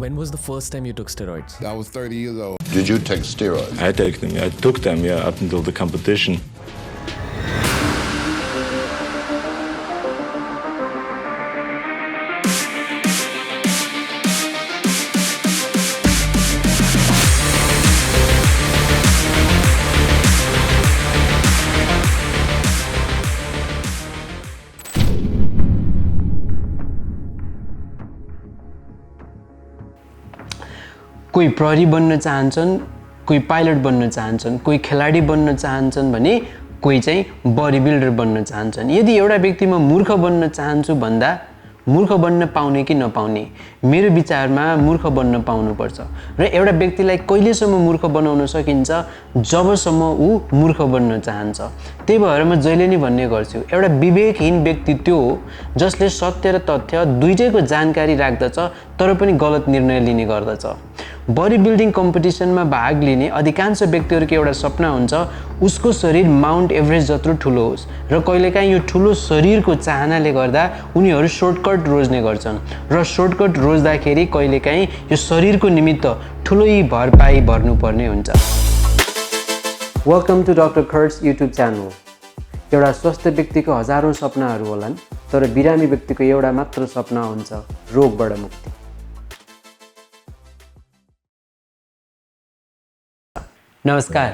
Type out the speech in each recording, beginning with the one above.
When was the first time you took steroids? I was 30 years old. Did you take steroids? I take them. I took them, yeah, up until the competition. कोही प्रहरी बन्न चाहन्छन्, कोही pilot बन्न चाहन्छन्, कोही खेलाडी बन्न चाहन्छन् भने कोही चाहिँ बडी बिल्डर बन्न चाहन्छन्। यदि एउटा व्यक्ति म मूर्ख बन्न चाहन्छु भन्दा मूर्ख बन्न पाउने कि नपाउने, मेरो विचारमा मूर्ख बन्न पाउनुपर्छ र एउटा व्यक्तिलाई कहिलेसम्म मूर्ख बनाउन सकिन्छ जबसम्म ऊ मूर्ख बन्न चाहन्छ। त्यही भएर म जहिले नि भन्ने गर्छु, एउटा विवेकहीन व्यक्ति त्यो हो जसले सत्य र तथ्य दुईटैको जानकारी राख्दछ तर पनि गलत निर्णय लिने गर्दछ। बडी बिल्डिङ कम्पिटिसनमा भाग लिने अधिकांश व्यक्तिहरूको एउटा सपना हुन्छ उसको शरीर माउन्ट एभरेस्ट जत्रो ठुलो होस् र कहिलेकाहीँ यो ठुलो शरीरको चाहनाले गर्दा उनीहरू सर्टकट रोज्ने गर्छन् र सर्टकट रोज्दाखेरि कहिलेकाहीँ यो शरीरको निमित्त ठुलै भरपाई भर्नुपर्ने हुन्छ। वेलकम टु डाक्टर कर्ट्स युट्युब च्यानल। एउटा स्वस्थ व्यक्तिको हजारौं सपनाहरू होलान् तर बिरामी व्यक्तिको एउटा मात्र सपना हुन्छ, रोगबाट मुक्ति। नमस्कार,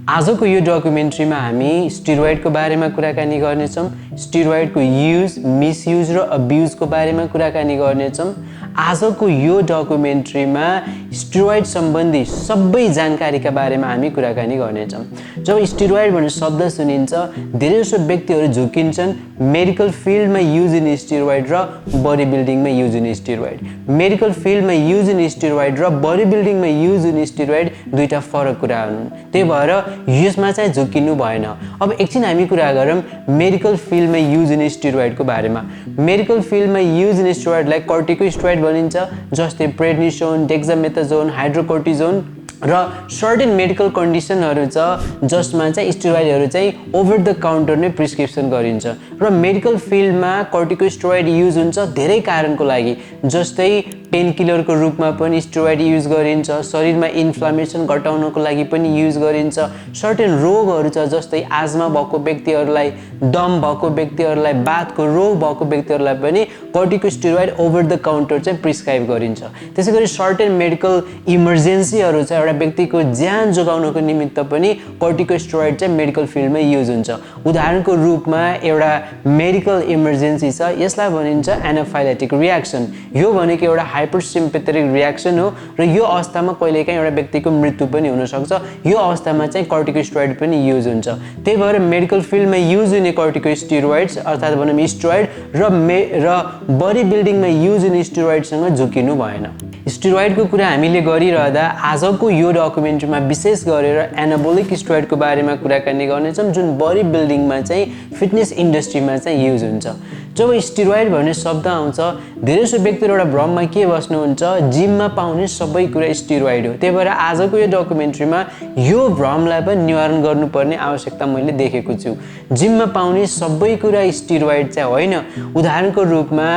आजको यो डकुमेन्ट्रीमा हामी स्टेरोइडको बारेमा कुराकानी गर्नेछौँ, स्टेरोइडको युज, मिसयुज र अब्युजको बारेमा कुराकानी गर्नेछौँ। आजको यो डकुमेन्ट्रीमा स्टेरोइड सम्बन्धी सबै जानकारीका बारेमा हामी कुराकानी गर्नेछौँ। जब स्टेरोइड भन्ने शब्द सुनिन्छ धेरैजसो व्यक्तिहरू झुकिन्छन् मेडिकल फिल्डमा युज इन स्टेरोइड र बडी बिल्डिङमा युज इन स्टेरोइड। मेडिकल फिल्डमा युज इन स्टेरोइड र बडी बिल्डिङमा युज इन स्टेरोइड दुईटा फरक कुरा हुन्। त्यही भएर यसमा चाहिँ झुकिनु भएन। अब एकछिन हामी कुरा गरौँ मेडिकल फिल्डमा युज इन स्टेरोइडको बारेमा। मेडिकल फिल्डमा युज इन स्टेरोइडलाई कर्टिकोस्टेरोइड भनिन्छ, जस्तै प्रेडनिसोन, डेक्सामेथाजोन, हाइड्रोकोर्टिजोन र सर्टेन मेडिकल कन्डिसनहरू छ जसमा चाहिँ स्टेरोइडहरू चाहिँ ओभर द काउन्टर नै प्रिस्क्रिप्सन गरिन्छ र मेडिकल फिल्डमा कर्टिकोस्टेरोइड युज हुन्छ धेरै कारणको लागि, जस्तै पेन किलरको रूपमा पनि स्टेरोइड युज गरिन्छ, शरीरमा इन्फ्लामेसन घटाउनको लागि पनि युज गरिन्छ, सर्टेन रोगहरू छ जस्तै आजमा भएको व्यक्तिहरूलाई, दम भएको व्यक्तिहरूलाई, बातको रोग भएको व्यक्तिहरूलाई पनि कर्टिकोस्टेरोइड ओभर द काउन्टर चाहिँ प्रिस्क्राइब गरिन्छ। त्यसैगरी सर्टेन मेडिकल इमर्जेन्सीहरू छ, एउटा व्यक्तिको ज्यान जोगाउनको निमित्त पनि कर्टिकोस्टेरोइड चाहिँ मेडिकल फिल्डमा युज हुन्छ। उदाहरणको रूपमा एउटा मेडिकल इमर्जेन्सी छ, यसलाई भनिन्छ एनाफाइलेटिक रियाक्सन। यो भनेको एउटा हाइपरसिम्पेथेटिक रियाक्सन हो र यो अवस्थामा कहिलेकाहीँ एउटा व्यक्तिको मृत्यु पनि हुनसक्छ। यो अवस्थामा चाहिँ कर्टिकोस्टेरोइड पनि युज हुन्छ। त्यही भएर मेडिकल फिल्डमा युज हुने कर्टिकोस्टेरोइड्स अर्थात् भनौँ स्टेरोइड र बडी बिल्डिङमा युज हुने स्टेरोइडसँग झुकिनु भएन। स्टेरोइडको कुरा हामीले गरिरहँदा आजको यो डकुमेन्ट्रीमा विशेष गरेर एनाबोलिक स्टेरोइडको बारेमा कुराकानी गर्नेछौँ जुन बडी बिल्डिङमा चाहिँ फिटनेस इन्डस्ट्रीमा चाहिँ युज हुन्छ। जब स्टेरोइड भन्ने शब्द आउँछ धेरैजसो व्यक्तिहरू एउटा भ्रममा के बस्नुहुन्छ, जिममा पाउने सबै कुरा स्टेरोइड हो। त्यही भएर आजको यो डकुमेन्ट्रीमा यो भ्रमलाई पनि निवारण गर्नुपर्ने आवश्यकता मैले देखेको छु। जिममा पाउने सबै कुरा स्टेरोइड चाहिँ होइन। उदाहरणको रूपमा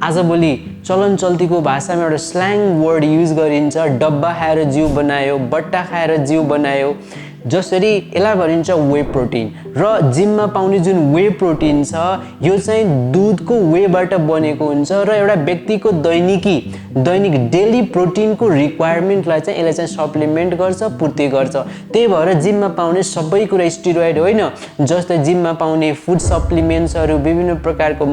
आजभोलि चलन चल्तीको भाषामा एउटा स्ल्याङ वर्ड युज गरिन्छ, डब्बा खाएर जिउ बनायो, बट्टा खाएर जिउ बनायो, जसरी यसलाई भनिन्छ वे प्रोटिन। र जिममा पाउने जुन वे प्रोटिन छ यो चाहिँ दुधको वेबाट बनेको हुन्छ र एउटा व्यक्तिको दैनिक डेली प्रोटिनको रिक्वायरमेन्टलाई चाहिँ यसले चाहिँ सप्लिमेन्ट गर्छ, पूर्ति गर्छ। त्यही भएर जिममा पाउने सबै कुरा स्टेरोइड होइन। जस्तै जिममा पाउने फुड सप्लिमेन्ट्सहरू, विभिन्न प्रकारको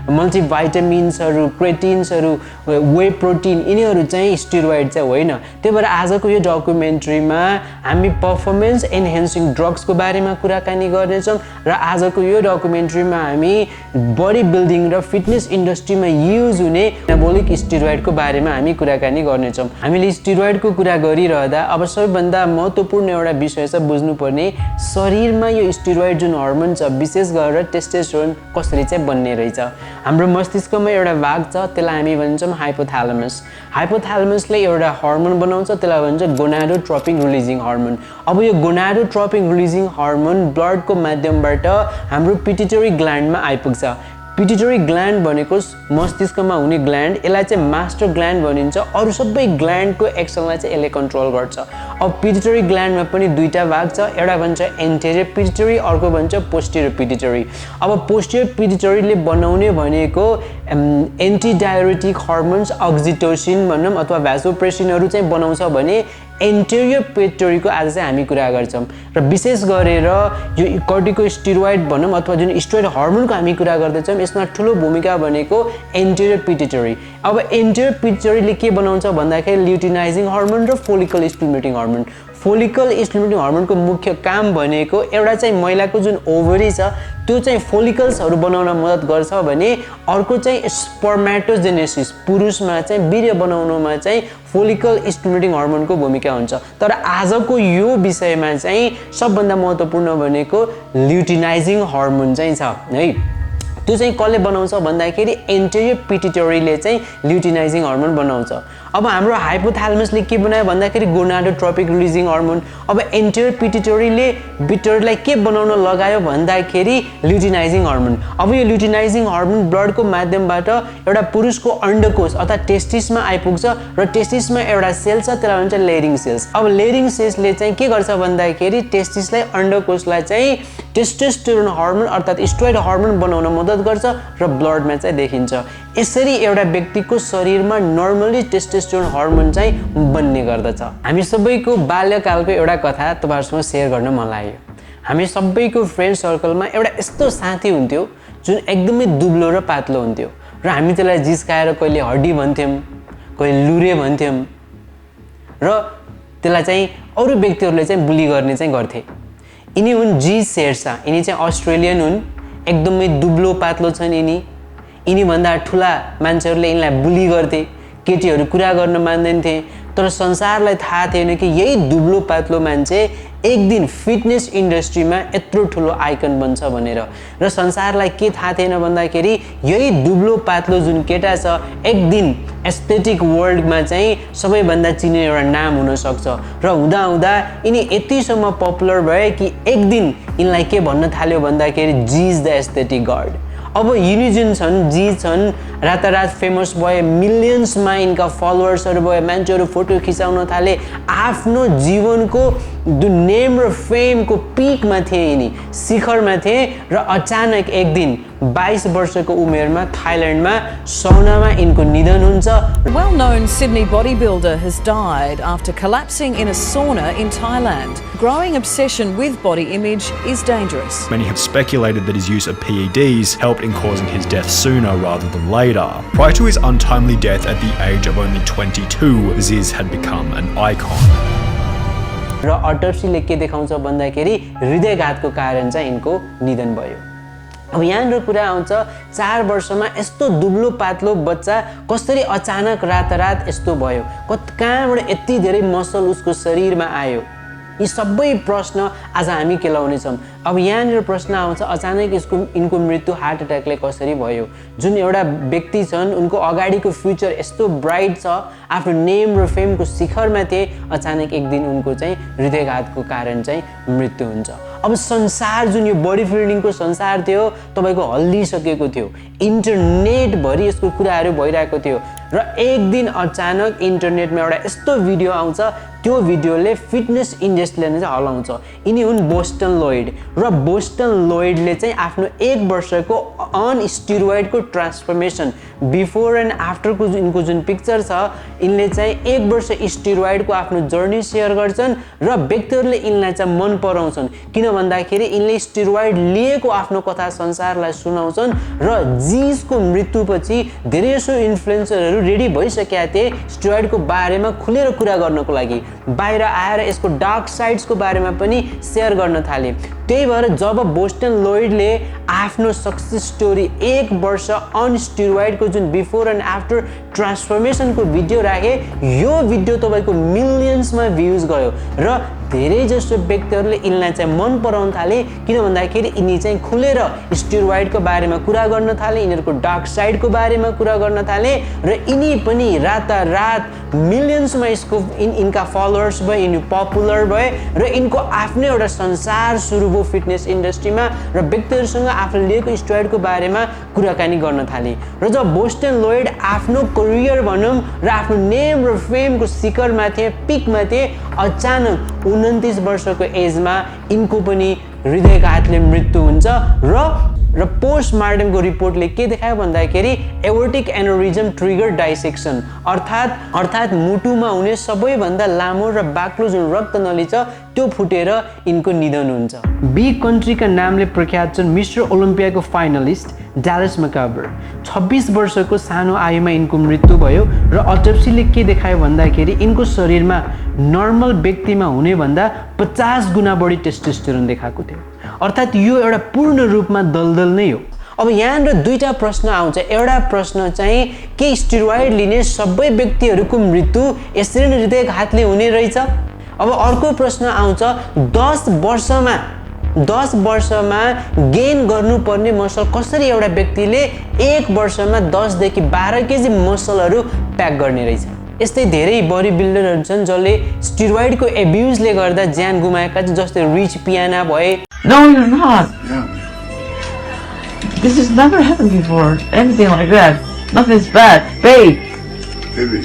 मल्टिभाइटामिन्सहरू, क्रेटिन्सहरू, वे प्रोटिन, यिनीहरू चाहिँ स्टेरोइड चाहिँ होइन। त्यही भएर आजको यो डकुमेन्ट्रीमा हामी पर्फर्मेन्स एनहेन्सिङ ड्रग्सको बारेमा कुराकानी गर्नेछौँ र आजको यो डकुमेन्ट्रीमा हामी बडी बिल्डिङ र फिटनेस इन्डस्ट्रीमा युज हुने एनाबोलिक स्टेरोइडको बारेमा हामी कुराकानी गर्नेछौँ। हामीले स्टेरोइडको कुरा गरिरहँदा अब सबैभन्दा महत्त्वपूर्ण एउटा विषय छ बुझ्नुपर्ने, शरीरमा यो स्टेरोइड जुन हर्मोन छ विशेष गरेर टेस्टोस्टेरोन कसरी चाहिँ बन्ने रहेछ। हाम्रो मस्तिष्कमा एउटा भाग छ त्यसलाई हामी भन्छौँ हाइपोथ्यालमस। हाइपोथ्यालमसले एउटा हर्मोन बनाउँछ त्यसलाई भन्छ गोनाडोट्रोपिन रिलिजिङ हर्मोन। अब यो गोनाडोट्रोपिन रिलिजिङ हर्मोन ब्लडको माध्यमबाट हाम्रो पिट्युटरी ग्ल्यान्डमा आइपुग्छ। पिट्युटरी ग्ल्यान्ड भनेको मस्तिष्कमा हुने ग्ल्यान्ड, यसलाई चाहिँ मास्टर ग्ल्यान्ड भनिन्छ। अरू सबै ग्ल्यान्डको एक्सनलाई चाहिँ यसले कन्ट्रोल गर्छ। अब पिट्युटरी ग्ल्यान्डमा पनि दुईटा भाग छ, एउटा भन्छ एन्टेरियर पिट्युटरी, अर्को भन्छ पोस्टेरियर पिट्युटरी। अब पोस्टेरियर पिट्युटरीले बनाउने भनेको एन्टी डायरेटिक हर्मोन्स अक्सिटोसिन भनौँ अथवा भ्यासोप्रेसिनहरू चाहिँ बनाउँछ भने एन्टेरियर पिट्युटरीको आज चाहिँ हामी कुरा गर्छौँ। र विशेष गरेर यो कर्टिकोस्टेरोइड भनौँ अथवा जुन स्टेरोइड हर्मोनको हामी कुरा गर्दैछौँ, यसमा ठुलो भूमिका भनेको एन्टेरियर पिट्युटरी। अब एन्टेरियर पिट्युटरीले के बनाउँछ भन्दाखेरि ल्युटिनाइजिङ हर्मोन र follicle stimulating hormone. Follicle stimulating हर्मोनको मुख्य काम भनेको एउटा चाहिँ महिलाको जुन ओभरी छ त्यो चाहिँ फोलिकल्सहरू बनाउन मद्दत गर्छ भने अर्को चाहिँ स्पर्मेटोजेनेसिस, पुरुषमा चाहिँ वीर्य बनाउनुमा चाहिँ फोलिकल स्टिमुलेटिङ हर्मोनको भूमिका हुन्छ। तर आजको यो विषयमा चाहिँ सबभन्दा महत्त्वपूर्ण भनेको ल्युटिनाइजिङ हर्मोन चाहिँ छ है। त्यो चाहिँ कसले बनाउँछ भन्दाखेरि एन्टेरियर पिट्युटरीले चाहिँ ल्युटिनाइजिङ हर्मोन बनाउँछ। अब हाम्रो हाइपोथालमसले के बनायो भन्दाखेरि गोनाडोट्रोपिक रिलिजिङ हर्मोन। अब एन्टेरियर पिट्युटरीलाई के बनाउन लगायो भन्दाखेरि ल्युटिनाइजिङ हर्मोन। अब यो ल्युटिनाइजिङ हर्मोन ब्लडको माध्यमबाट एउटा पुरुषको अन्डकोश अर्थात् टेस्टिसमा आइपुग्छ र टेस्टिसमा एउटा सेल छ, त्यसलाई भन्छ लेयरिङ सेल्स। अब लेयरिङ सेल्सले चाहिँ के गर्छ भन्दाखेरि टेस्टिसलाई अन्डकोशलाई चाहिँ टेस्टोस्टेरोन हर्मोन अर्थात् स्टेरोइड हर्मोन बनाउन मद्दत गर्छ र ब्लडमा चाहिँ देखिन्छ। यसरी एउटा व्यक्तिको शरीरमा नर्मली टेस्टोस्टेरोन हर्मोन चाहिँ बन्ने गर्दछ। हामी सबैको बाल्यकालको एउटा कथा तपाईहरुसँग शेयर गर्न मन लाग्यो। हामी सबैको फ्रेन्ड सर्कलमा एउटा यस्तो साथी हुन्थ्यो जुन एकदमै दुब्लो र पातलो हुन्थ्यो र हामी त्यसलाई जिस्काएर कहिले हड्डी भन्थ्यौं, कहिले लुरे भन्थ्यौं र त्यसलाई चाहिँ अरू व्यक्तिहरूले चाहिँ बुली गर्ने चाहिँ गर्थे। यिनी हुन् जी शेरसा। यिनी चाहिँ अस्ट्रेलियन हुन्, एकदमै दुब्लो पातलो छन्। यिनी भन्दा ठुला मान्छेहरूले यिनलाई बुली गर्थे, केटीहरू कुरा गर्न मान्दैनथे। तर संसारलाई थाहा थिएन कि यही दुब्लो पातलो मान्छे एक दिन फिटनेस इन्डस्ट्रीमा यत्रो ठुलो आइकन बन्छ भनेर। र संसारलाई के थाहा थिएन भन्दाखेरि यही दुब्लो पातलो जुन केटा छ एक दिन एस्थेटिक वर्ल्डमा चाहिँ सबैभन्दा चिनिने एउटा नाम हुन सक्छ। र हुँदा हुँदा यिनी यतिसम्म पपुलर भए कि एक दिन यिनलाई के भन्न थाल्यो भन्दाखेरि जी इज द एस्थेटिक गॉड। अब यिनी जुन छन्, जी छन्, रातारात फेमस भए, मिलियन्समा यिनका फलोवर्सहरू भए, मान्छेहरू फोटो खिचाउन थाले, आफ्नो जीवनको जुन नेम र फेमको पिकमा थिए, यिनी शिखरमा थिए। र अचानक एक दिन 22 वर्षको उमेरमा थाइल्यान्डमा सौनामा यिनको निधन हुन्छ। Well-known Sydney bodybuilder has died after collapsing in a sauna in Thailand. Growing obsession with body image is dangerous. Many have speculated that his use of PEDs helped in causing his death sooner rather than later. Prior to his untimely death at the age of only 22, Ziz had become an icon. र अटोप्सीले के देखाउँछ भन्दाखेरि हृदयघातको कारण चाहिँ यिनको निधन भयो। अब यहाँनिर कुरा आउँछ 4 वर्षमा यस्तो दुब्लो पातलो बच्चा कसरी अचानक रातारात यस्तो भयो, कहाँबाट यति धेरै मसल उसको शरीरमा आयो। यी सबै प्रश्न आज हामी केलाउने छौँ। अब यहाँनिर प्रश्न आउँछ अचानक यिनको मृत्यु हार्ट एट्याकले कसरी भयो। जुन एउटा व्यक्ति छन् उनको अगाडिको फ्युचर यस्तो ब्राइट छ, आफ्नो नेम र फेमको शिखरमा थिए, अचानक एक दिन उनको चाहिँ हृदयघातको कारण चाहिँ मृत्यु हुन्छ। अब संसार जुन यो बडी बिल्डिङको संसार थियो तपाईको हल्लिसकेको थियो, इन्टरनेटभरि यसको कुराहरू भइरहेको थियो र एक दिन अचानक इन्टरनेटमा एउटा यस्तो भिडियो आउँछ, त्यो भिडियोले फिटनेस इन्डस्ट्रीलाई चाहिँ हल्लाउँछ। यिनी हुन् बोस्टन लोइड र बोस्टन लोइडले चाहिँ आफ्नो 1 वर्षको अन स्टेरोइडको ट्रान्सफर्मेसन बिफोर एन्ड आफ्टरको यिनको जुन पिक्चर छ, यिनले चाहिँ 1 वर्ष स्टेरोइडको आफ्नो जर्नी सेयर गर्छन् र व्यक्तिहरूले यिनलाई चाहिँ मन पराउँछन्। किन भन्दाखेरि यिनले स्टेरोइड लिएको आफ्नो कथा संसारलाई सुनाउँछन् र जीसको मृत्युपछि धेरैसो इन्फ्लुएन्सरहरू रेडी भइसकेका थिए स्टेरोइडको बारेमा खुलेर कुरा गर्नको लागि, बाहिर आएर यसको डार्क साइड्सको बारेमा पनि सेयर गर्न थाले। त्यही भएर जब बोस्टन लोइडले आफ्नो सक्सेस स्टोरी 1 वर्ष अन स्टेरोइडको जुन बिफोर एन्ड आफ्टर ट्रान्सफर्मेसनको भिडियो राखे, यो भिडियो तपाईको मिलियन्समा भ्युज गयो र धेरै जसो व्यक्तिहरूले यिनलाई चाहिँ मन पराउन थाले। किन भन्दाखेरि यिनी चाहिँ खुलेर स्टेरोइडको बारेमा कुरा गर्न थाले, यिनीहरूको डार्क साइडको बारेमा कुरा गर्न थाले र यिनी पनि रातारात मिलियन्समा यिनका फलोवर्स भए, यिनी पपुलर भए र यिनको आफ्नै एउटा संसार सुरु भयो फिटनेस इन्डस्ट्रीमा र व्यक्तिहरूसँग आफूले लिएको स्टेरोइडको बारेमा कुराकानी गर्न थाले र जब बोस्टन लोयड आफ्नो करियर भनौँ र आफ्नो नेम र फेमको शिखरमा थिए पिकमा थिए अचानक 29 वर्षको एजमा यिनको पनि हृदयघातले मृत्यु हुन्छ र पोस्टमार्टमको रिपोर्टले के देखायो भन्दाखेरि एओर्टिक एनोरिजम ट्रिगर डाइसेक्सन अर्थात् मुटुमा हुने सबैभन्दा लामो र बाक्लो जुन रक्तनली छ त्यो फुटेर यिनको निधन हुन्छ। बी कन्ट्रीका नामले प्रख्यात छन् मिस्टर ओलम्पियाको फाइनलिस्ट ड्यालस मैकग्रा 26 वर्षको सानो आयुमा यिनको मृत्यु भयो र अटोप्सीले के देखायो भन्दाखेरि यिनको शरीरमा नर्मल व्यक्तिमा हुने भन्दा 50 गुणा बढी टेस्टोस्टेरोन देखाएको थियो अर्थात् यो एउटा पूर्ण रूपमा दलदल नै हो। अब यहाँनिर दुईटा प्रश्न आउँछ। एउटा प्रश्न चाहिँ के स्टेरोइड लिने सबै व्यक्तिहरूको मृत्यु यसरी नै हृदयघातले हुने रहेछ? अब अर्को प्रश्न आउँछ 10 वर्षमा गेन गर्नुपर्ने मसल कसरी एउटा व्यक्तिले 1 वर्षमा 10 देखि 12 केजी मसलहरू प्याक गर्ने रहेछ? यस्तै धेरै बडी बिल्डरहरू छन् जसले स्टेरोइडको एब्युजले गर्दा ज्यान गुमाएका छन् जस्तै रिच पियाना भए। No, you're not. This has never happened before. Anything like that. Nothing's bad. Fake. Maybe.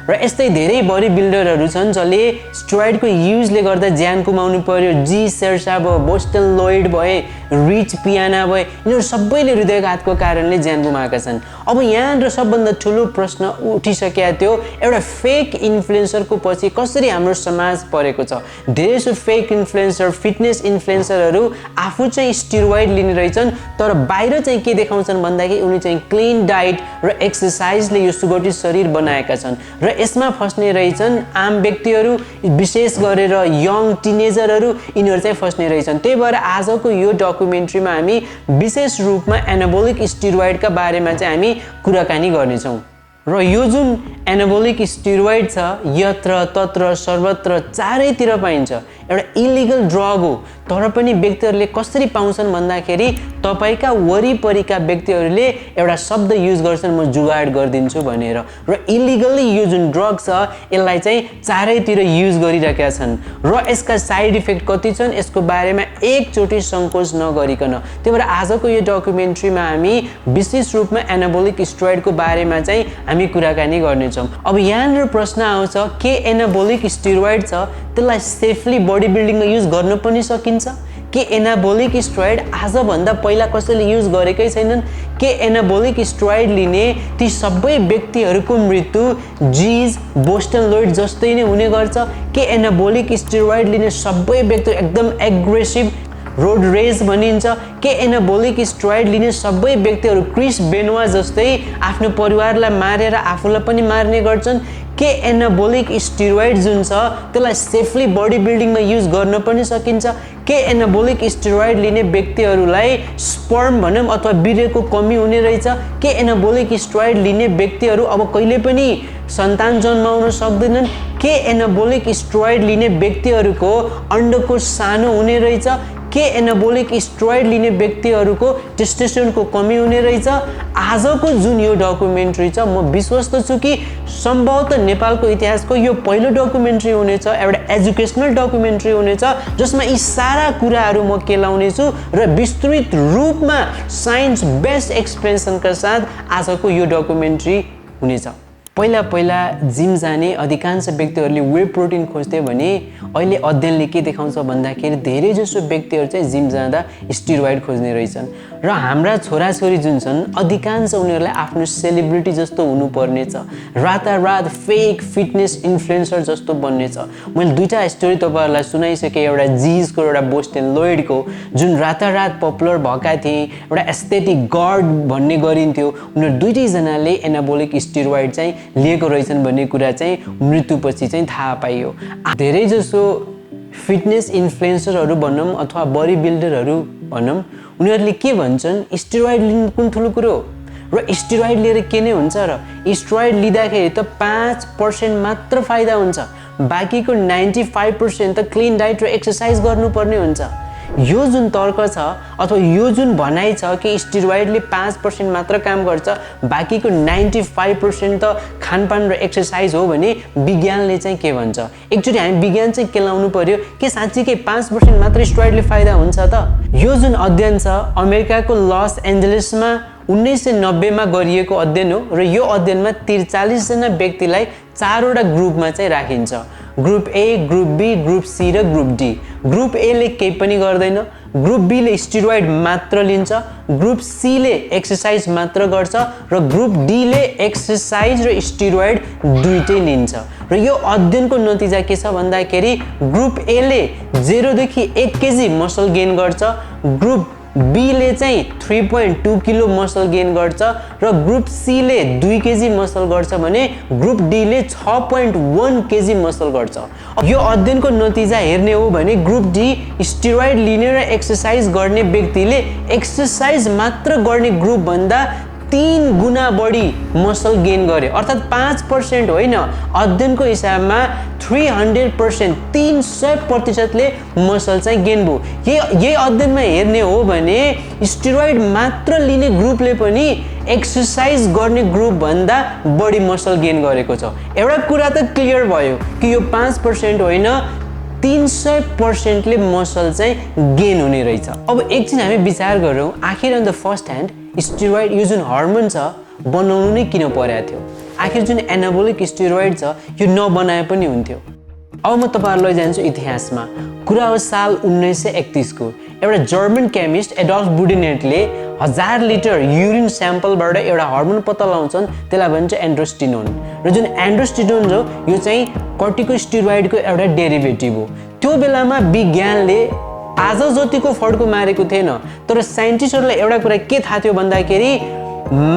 र यस्तै धेरै बडी बिल्डरहरू छन् जसले स्टेरोइडको युजले गर्दा ज्यान गुमाउनु पर्यो। जी शेरशाह भयो, बोस्टन लोयड भए, रिच पियाना भए, यिनीहरू सबैले हृदयघातको कारणले ज्यान गुमाएका छन्। अब यहाँनिर सबभन्दा ठुलो प्रश्न उठिसकेको थियो एउटा फेक इन्फ्लुएन्सरको पछि कसरी हाम्रो समाज परेको छ। धेरैजसो फेक इन्फ्लुएन्सर फिटनेस इन्फ्लुएन्सरहरू आफू चाहिँ स्टेरोइड लिने रहेछन् तर बाहिर चाहिँ के देखाउँछन् भन्दाखेरि उनी चाहिँ क्लिन डाइट र एक्सर्साइजले यो सुगठित शरीर बनाएका छन् र यसमा फस्ने रहेछन् आम व्यक्तिहरू विशेष गरेर यङ टिनेजरहरू यिनीहरू चाहिँ फस्ने रहेछन्। त्यही भएर आजको यो डकुमेन्ट्रीमा हामी विशेष रूपमा एनाबोलिक स्टेरोइडका बारेमा चाहिँ हामी कुराकानी गर्नेछौँ र यो जुन एनाबोलिक स्टेरोइड छ यत्र तत्र सर्वत्र चारैतिर पाइन्छ। एउटा इलिगल ड्रग हो तर पनि व्यक्तिहरूले कसरी पाउँछन् भन्दाखेरि तपाईका वरिपरिका व्यक्तिहरूले एउटा शब्द युज गर्छन् म जुगाड गरिदिन्छु भनेर र इलिगली यो जुन ड्रग छ यसलाई चाहिँ चारैतिर युज गरिरहेका छन् र यसका साइड इफेक्ट कति छन् यसको बारेमा एकचोटि संकोच नगरिकन त्यही भएर आजको यो डकुमेन्ट्रीमा हामी विशेष रूपमा एनाबोलिक स्टेरोइडको बारेमा चाहिँ हामी कुराकानी गर्नेछौँ। अब यहाँनिर प्रश्न आउँछ के एनाबोलिक स्टेरोइड छ त्यसलाई सेफली बडी बिल्डिङमा युज गर्न पनि सकिन्छ? के एनाबोलिक स्टेरोइड आजभन्दा पहिला कसैले युज गरेकै छैनन्? के एनाबोलिक स्टेरोइड लिने ती सबै व्यक्तिहरूको मृत्यु जीज बोस्टन लोयड जस्तै नै हुने गर्छ? के एनाबोलिक स्टेरोइड लिने सबै व्यक्ति एकदम एग्रेसिभ रोड रेज भनिन्छ? के एनाबोलिक स्टेरोइड लिने सबै व्यक्तिहरू क्रिस बेनोवा जस्तै आफ्नो परिवारलाई मारेर आफूलाई पनि मार्ने गर्छन्? के एनाबोलिक स्टेरोइड जुन छ त्यसलाई सेफली बडी बिल्डिङमा युज गर्न पनि सकिन्छ? के एनाबोलिक स्टेरोइड लिने व्यक्तिहरूलाई स्पर्म भनौँ अथवा वीर्यको कमी हुने रहेछ? के एनाबोलिक स्टेरोइड लिने व्यक्तिहरू अब कहिले पनि सन्तान जन्माउन सक्दैनन्? के एनाबोलिक स्टेरोइड लिने व्यक्तिहरूको अण्डकोष सानो हुने रहेछ? के एनाबोलिक स्टेरोइड लिने व्यक्तिहरूको टेस्टोस्टेरोनको कमी हुने रहेछ? आजको जुन यो डकुमेन्ट्री छ म विश्वस्त छु कि सम्भवतः नेपालको इतिहासको यो पहिलो डकुमेन्ट्री हुनेछ, एउटा एजुकेसनल डकुमेन्ट्री हुनेछ जसमा यी सारा कुराहरू म केलाउने छु र विस्तृत रूपमा साइन्स बेस्ड एक्सप्लेनेसनका साथ आजको यो डकुमेन्ट्री हुनेछ। पहिला जिम जाने अधिकांश व्यक्तिहरूले वे प्रोटिन खोज्थे भने अहिले अध्ययनले के देखाउँछ भन्दाखेरि धेरै जसो व्यक्तिहरू चाहिँ जिम जाँदा स्टेरोइड खोज्ने रहेछन् र हाम्रा छोराछोरी जुन छन् अधिकांश उनीहरूलाई आफ्नो सेलिब्रिटी जस्तो हुनुपर्ने छ, रातारात फेक फिटनेस इन्फ्लुएन्सर जस्तो बन्ने छ। मैले दुईटा स्टोरी तपाईँहरूलाई सुनाइसकेँ, एउटा जीजको एउटा बोस्टन लोयडको जुन रातारात पपुलर भएका थिए, एउटा एस्थेटिक गड भन्ने गरिन्थ्यो। उनीहरू दुईटैजनाले एनाबोलिक स्टेरोइड चाहिँ लिएको रहेछन् भन्ने कुरा चाहिँ मृत्युपछि चाहिँ थाहा पाइयो। धेरै जसो फिटनेस इन्फ्लुएन्सरहरू भनौँ अथवा बडी बिल्डरहरू भनौँ उनीहरूले के भन्छन् स्टेरोइड लिनु कुन ठुलो कुरो हो र स्टेरोइड लिएर के नै हुन्छ र स्टेरोइड लिँदाखेरि त 5% मात्र फाइदा हुन्छ, बाँकीको 95% त क्लिन डाइट र एक्सर्साइज गर्नुपर्ने हुन्छ। यो जुन तर्क छ अथवा यो जुन भनाइ छ कि स्टेरोइडले 5% मात्र काम गर्छ बाँकीको 95% त खानपान र एक्सर्साइज हो भने विज्ञानले चाहिँ के भन्छ एकचोटि हामी विज्ञान चाहिँ केलाउनु पर्यो के साँच्चीकै 5% मात्र स्टेरोइडले फाइदा हुन्छ त यो जुन अध्ययन छ अमेरिकाको लस एन्जलसमा 1990 मा गरिएको अध्ययन हो र यो अध्ययनमा 43 जना व्यक्तिलाई 4 वटा ग्रुपमा चाहिँ राखिन्छ group A group B group C र ग्रुप डी ग्रुप ए ले केही पनि गर्दैन ग्रुप बी ले स्टेरोइड मात्र लिन्छ ग्रुप सी ले एक्सर्साइज मात्र गर्छ र ग्रुप डी ले एक्सर्साइज र स्टेरोइड दुईटै लिन्छ र यो अध्ययनको नतिजा के छ भन्दाखेरि ग्रुप ए ले 0 देखि 1 केजी मसल गेन गर्छ ग्रुप बी ले चाहिँ 3.2 किलो मसल गेन गर्छ र ग्रुप सी ले 2 केजी मसल गर्छ भने ग्रुप डी ले 6.1 केजी मसल गर्छ यो अध्ययनको नतिजा हेर्ने हो भने ग्रुप डी स्टेरोइड लिने र एक्सर्साइज गर्ने व्यक्तिले एक्सर्साइज मात्र गर्ने ग्रुप भन्दा 3 गुना बढी मसल गेन गरे अर्थात 5% होइन अध्ययनको हिसाबमा 300% 300% ले मसल चाहिँ गेन भयो यही अध्ययनमा हेर्ने हो भने स्टेरोइड मात्र लिने ग्रुपले पनि एक्सर्साइज गर्ने ग्रुप भन्दा बढी मसल गेन गरेको छ एउटा कुरा त क्लियर भयो कि यो 5% होइन 300% ले मसल चाहिँ गेन हुने रहेछ अब एकछिन हामी विचार गरौँ आखिर on the first hand steroid यो जुन हार्मोन छ बनाउनु नै किन पर्या थियो आखिर जुन एनाबोलिक स्टेरोइड छ यो नबनाए पनि हुन्थ्यो अब म तपाईहरुलाई जान्छु इतिहासमा कुरा हो साल 1931 को एउटा जर्मन केमिस्ट एडल्फ बुडिनेटले 1000 लिटर युरिन स्याम्पलबाट एउटा हार्मोन पत्ता लगाउँछन् त्यसलाई भन्छ एन्ड्रोस्टेरोन र जुन एन्ड्रोस्टेरोन हो यो चाहिँ कर्टिकोस्टेरोइडको एउटा डेरिभेटिभ हो त्यो बेलामा विज्ञानले आज जतिको फड्को मारेको थिएन तर साइन्टिस्टहरुलाई एउटा कुरा के थाहा थियो भन्दाखेरि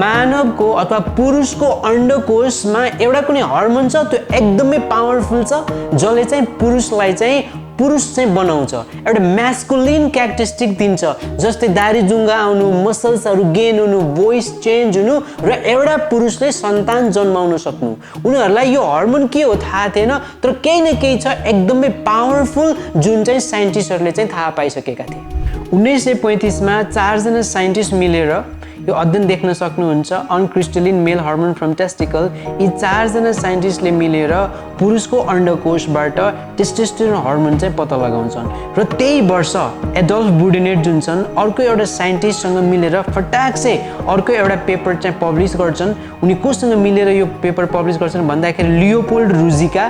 मानवको अथवा पुरुषको अंडकोशमा एउटा कुनै हार्मोन छ त्यो एकदमै पावरफुल छ जसले चाहिँ पुरुषलाई चाहिँ पुरुष चाहिँ बनाउँछ एउटा म्यास्कुलिन क्यारेक्टरिस्टिक दिन्छ जस्तै दारी जुंगा आउनु मसल्सहरु गेन हुनु भोइस चेन्ज हुनु र एउटा पुरुषले सन्तान जन्माउन सक्नु उनीहरुलाई यो हार्मोन के हो थाहा थिएन तर केही न केही छ एकदमै पावरफुल जुन चाहिँ साइन्टिस्टहरुले चाहिँ थाहा पाइसकेका थिए 1935 मा 4 जना साइन्टिस्ट मिलेर यो अध्ययन देख्न सक्नुहुन्छ अनक्रिस्टलिन मेल हार्मोन फ्रम टेस्टिकल यी 4 जना साइन्टिस्टले मिलेर पुरुषको अंडकोशबाट टेस्टोस्टेरोन हार्मोन चाहिँ पत्ता लगाउँछन् र त्यही वर्ष एडल्फ बुडिनेट जुन छन् अर्को एउटा साइन्टिस्टसँग मिलेर फटाक से अर्को एउटा पेपर चाहिँ पब्लिश गर्छन् उनी कोसँग मिलेर यो पेपर पब्लिश गर्छन् भन्दाखेरि लियोपोल्ड रुजिका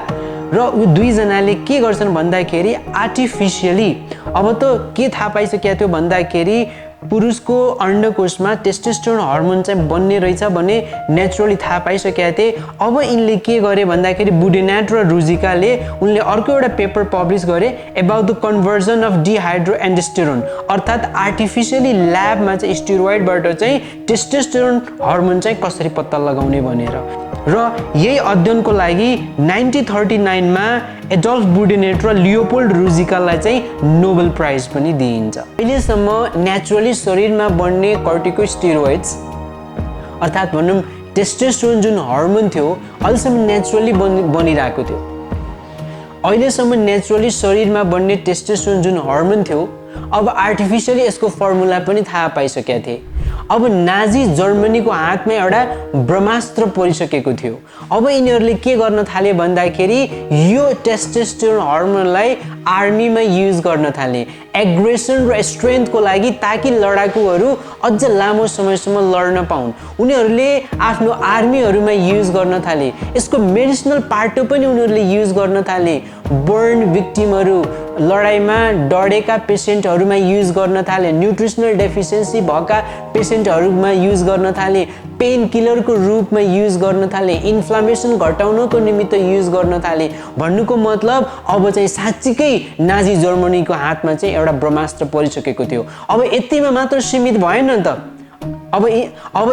र यो दुई जनाले के गर्छन् भन्दाखेरि आर्टिफिशियली अब त के थाहा पाइसक्या थियो भन्दाखेरि पुरुषको अंडकोशमा टेस्टोस्टेरोन हार्मोन चाहिँ बन्ने रहेछ भने नेचुरली थाहा पाइसकेका थिए अब यिनले के गरे भन्दाखेरि बुडिनेट र रुजिकाले उनले अर्को एउटा पेपर पब्लिश गरे अबाउट द कन्भर्जन अफ डिहाइड्रोएन्डोस्टेरोन अर्थात आर्टिफिशियली ल्याबमा चाहिँ स्टेरोइडबाट चाहिँ टेस्टोस्टेरोन हार्मोन चाहिँ कसरी पत्ता लगाउने भनेर र यही अध्ययनको लागि 1939 मा एडल्फ बुडिनेट र लियोपोल्ड रुजिकालाई चाहिँ नोबेल प्राइज पनि दिइन्छ अहिलेसम्म नेचुरली शरीरमा बन्ने कर्टिकोस्टेरोइड्स अर्थात भनौं टेस्टोस्टेरोन जुन हार्मोन थियो अहिलेसम्म नेचुरली बनिरहेको थियो अहिलेसम्म नेचुरली शरीरमा बन्ने टेस्टोस्टेरोन जुन हार्मोन थियो अब आर्टिफिशियली यसको फर्मुला पनि थाहा पाइसकेका थिए अब नाजी जर्मनीको हातमा एउटा ब्रह्मास्त्र परिसकेको थियो अब यिनीहरुले के गर्न थाले भन्दाखेरि यो टेस्टोस्टेरोन हार्मोनलाई आर्मीमा युज गर्न थाले एग्रेसन र स्ट्रेन्थको लागि ताकि लडाकुहरु अझ लामो समयसम्म लड्न पाउन् उनीहरुले आफ्नो आर्मीहरुमा युज गर्न थाले यसको मेडिसिनल पार्ट पनि उनीहरुले युज गर्न थाले बर्न भिक्टिमहरु लडाईमा डडेका पेशेन्टहरुमा युज गर्न थाले न्यूट्रिसनल डेफिसिएन्सी भएका पेशेन्टहरुमा युज गर्न थाले पेन किलरको रूपमा युज गर्न थाले इन्फ्लेमेसन घटाउनको निमित्त युज गर्न थाले भन्नुको मतलब अब चाहिँ साच्चीकै नाजी जर्मनीको हातमा चाहिँ एउटा ब्रह्मास्त्र परिसकेको थियो अब यतिमा मात्र सीमित भएन नि त अब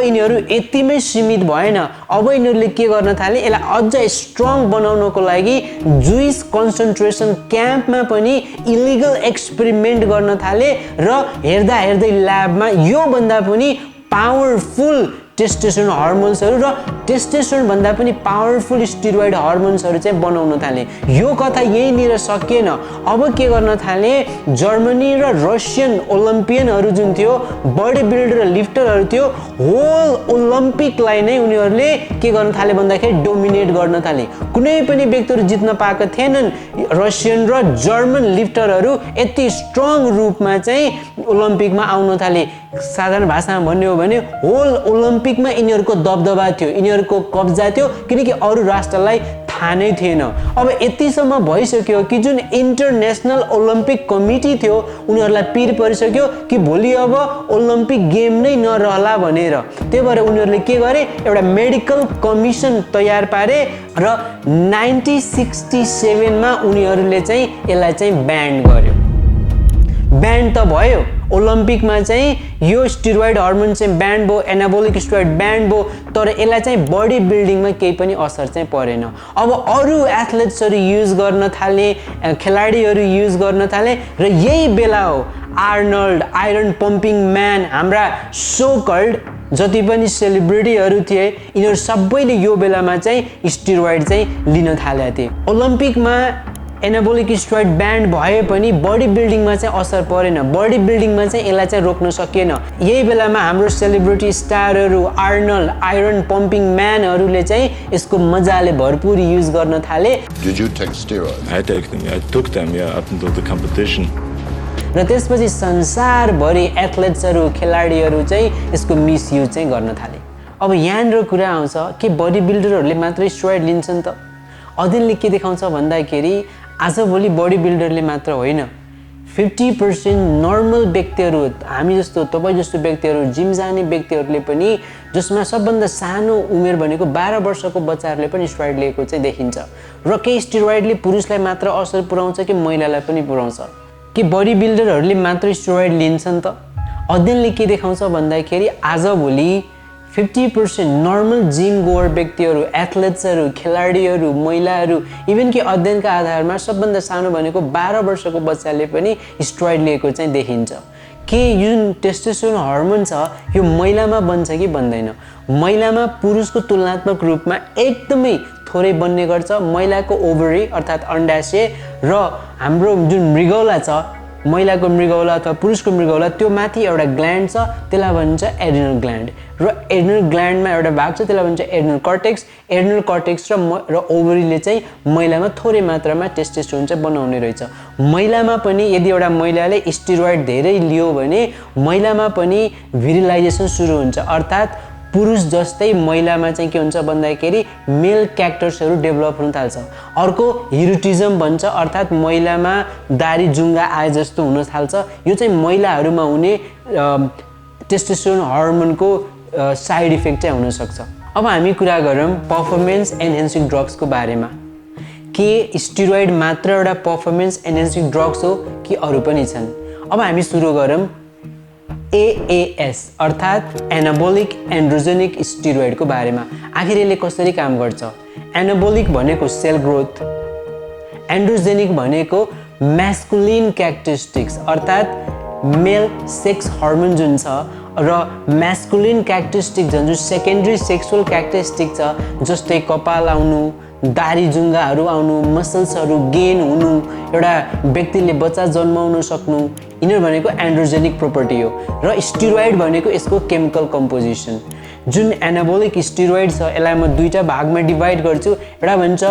यिनीहरु यतिमै सीमित भएन अब यिनीहरुले के गर्न थाले यसलाई अझ स्ट्रङ बनाउनको लागि जुइस कन्सन्ट्रेसन क्याम्पमा पनि इलिगल एक्सपेरिमेन्ट गर्न थाले र हेर्दा हेर्दै ल्याबमा यो भन्दा पनि पावरफुल टेस्टोस्टेरोन हर्मोन्सहरू र टेस्टोस्टेरोन भन्दा पनि पावरफुल स्टेरोइड हर्मोन्सहरू चाहिँ बनाउन थाले। यो कथा यहीँनिर सकिएन। अब के गर्न थाले, जर्मनी र रसियन ओलम्पियनहरू जुन थियो, बडी बिल्डर र लिफ्टरहरू थियो, होल ओलम्पिकलाई नै उनीहरूले के गर्न थाले भन्दाखेरि डोमिनेट गर्न थाले। कुनै पनि व्यक्तिहरू जित्न पाएका थिएनन्। रसियन र जर्मन लिफ्टरहरू यति स्ट्रङ रूपमा चाहिँ ओलम्पिकमा आउन थाले। साधारण भाषामा भन्ने हो भने होल ओलम्पिकमा यिनीहरूको दबदबा थियो, यिनीहरूको कब्जा थियो, किनकि अरू राष्ट्रलाई थाहा नै थिएन। अब यतिसम्म भइसक्यो कि जुन इन्टरनेसनल ओलम्पिक कमिटी थियो उनीहरूलाई पिर परिसक्यो कि भोलि अब ओलम्पिक गेम नै नरहला भनेर। त्यही भएर उनीहरूले के गरे, एउटा मेडिकल कमिसन तयार पारे र 1967 मा उनीहरूले चाहिँ यसलाई चाहिँ ब्यान गर्यो। ब्यान त भयो, ओलम्पिकमा चाहिँ यो स्टेरोइड हर्मोन चाहिँ ब्यान भयो, एनाबोलिक स्टेरोइड ब्यान भयो, तर यसलाई चाहिँ बडी बिल्डिङमा केही पनि असर चाहिँ परेन। अब अरू एथलेट्सहरू युज गर्न थाले, खेलाडीहरू युज गर्न थाले र यही बेला हो आर्नल्ड आइरन पम्पिङ म्यान, हाम्रा सो कल्ड जति पनि सेलिब्रिटीहरू थिए यिनीहरू सबैले यो बेलामा चाहिँ स्टेरोइड चाहिँ लिन थालेका थिए। ओलम्पिकमा एनाबोलिक स्टेरोइड ब्यान्ड भए पनि बडी बिल्डिङमा चाहिँ असर परेन, बडी बिल्डिङमा चाहिँ यसलाई चाहिँ रोक्न सकिएन। यही बेलामा हाम्रो सेलिब्रिटी स्टारहरू आर्नल्ड आइरन पम्पिङ म्यानहरूले चाहिँ यसको मजाले भरपुर युज गर्न थाले। Did you take steroids? I took them, yeah, up until the competition. र त्यसपछि संसारभरि एथलेट्सहरू खेलाडीहरू चाहिँ यसको मिसयुज चाहिँ गर्न थाले। अब यहाँनिर कुरा आउँछ कि बडी बिल्डरहरूले मात्रै स्टेरोइड लिन्छन् त? अध्ययनले के देखाउँछ भन्दाखेरि आजभोलि बडी बिल्डरले मात्र होइन, 50% नर्मल व्यक्तिहरू, हामी जस्तो तपाईँ जस्तो व्यक्तिहरू, जिम जाने व्यक्तिहरूले पनि, जसमा सबभन्दा सानो उमेर भनेको 12 वर्षको बच्चाहरूले पनि स्टेरोइड लिएको चाहिँ देखिन्छ। र केही स्टेरोइडले पुरुषलाई मात्र असर पुर्याउँछ कि महिलालाई पनि पुर्याउँछ? कि बडी बिल्डरहरूले मात्र स्टेरोइड लिन्छन् त? अध्ययनले के देखाउँछ भन्दाखेरि आजभोलि 50% नर्मल जिम गोवर व्यक्तिहरू, एथलेट्सहरू, खेलाडीहरू, महिलाहरू, इभन कि अध्ययनका आधारमा सबभन्दा सानो भनेको 12 वर्षको बच्चाले पनि स्टेरोइड लिएको चाहिँ देखिन्छ। के जुन टेस्टोस्टेरोन हर्मोन छ यो महिलामा बन्छ कि बन्दैन? महिलामा पुरुषको तुलनात्मक रूपमा एकदमै थोरै बन्ने गर्छ। महिलाको ओभरी अर्थात् अन्डाशय र हाम्रो जुन मृगौला छ, महिलाको मृगौला अथवा पुरुषको मृगौला, त्यो माथि एउटा ग्ल्यान्ड छ, त्यसलाई भन्छ एड्रिनल ग्ल्यान्ड। र एड्रिनल ग्ल्यान्डमा एउटा भाग छ, त्यसलाई भन्छ एड्रिनल कर्टेक्स। एड्रिनल कर्टेक्स र ओभरीले चाहिँ महिलामा थोरै मात्रामा टेस्टोस्टेरोन चाहिँ बनाउने रहेछ। महिलामा पनि यदि एउटा महिलाले स्टेरोइड धेरै लियो भने महिलामा पनि भिरिलाइजेसन सुरु हुन्छ, अर्थात् पुरुष जस्तै महिलामा चाहिँ के हुन्छ भन्दाखेरि मेल क्यारेक्टर्सहरू डेभलप हुन थाल्छ। अर्को हिरुटिजम भन्छ, अर्थात् महिलामा दारी जुङ्गा आए जस्तो हुन थाल्छ। यो चाहिँ महिलाहरूमा हुने टेस्टोस्टेरोन हर्मोनको साइड इफेक्ट चाहिँ हुनसक्छ। अब हामी कुरा गरौँ पर्फर्मेन्स एनहेन्सिङ ड्रग्सको बारेमा। के स्टेरोइड मात्र एउटा पर्फर्मेन्स एनहेन्सिङ ड्रग्स हो कि अरू पनि छन्? अब हामी सुरु गरौँ AAS अर्थात् एनाबोलिक एन्ड्रोजेनिक स्टेरोइडको बारेमा। आखिर यसले कसरी काम गर्छ? एनाबोलिक भनेको सेल ग्रोथ, एन्ड्रोजेनिक भनेको म्यास्कुलिन क्यारेक्टरिस्टिक्स अर्थात् मेल सेक्स हर्मोन जुन छ, र म्यास्कुलिन क्यारेक्टरिस्टिक जुन सेकेन्डरी सेक्सुअल क्यारेक्टरिस्टिक छ, जस्तै कपाल आउनु, दारी जुङ्गाहरू आउनु, मसल्सहरू गेन हुनु, एउटा व्यक्तिले बच्चा जन्माउन सक्नु, यिनीहरू भनेको एन्ड्रोजेनिक प्रोपर्टी हो। र स्टेरोइड भनेको यसको केमिकल कम्पोजिसन। जुन एनाबोलिक स्टेरोइड छ यसलाई म दुईटा भागमा डिभाइड गर्छु। एउटा भन्छ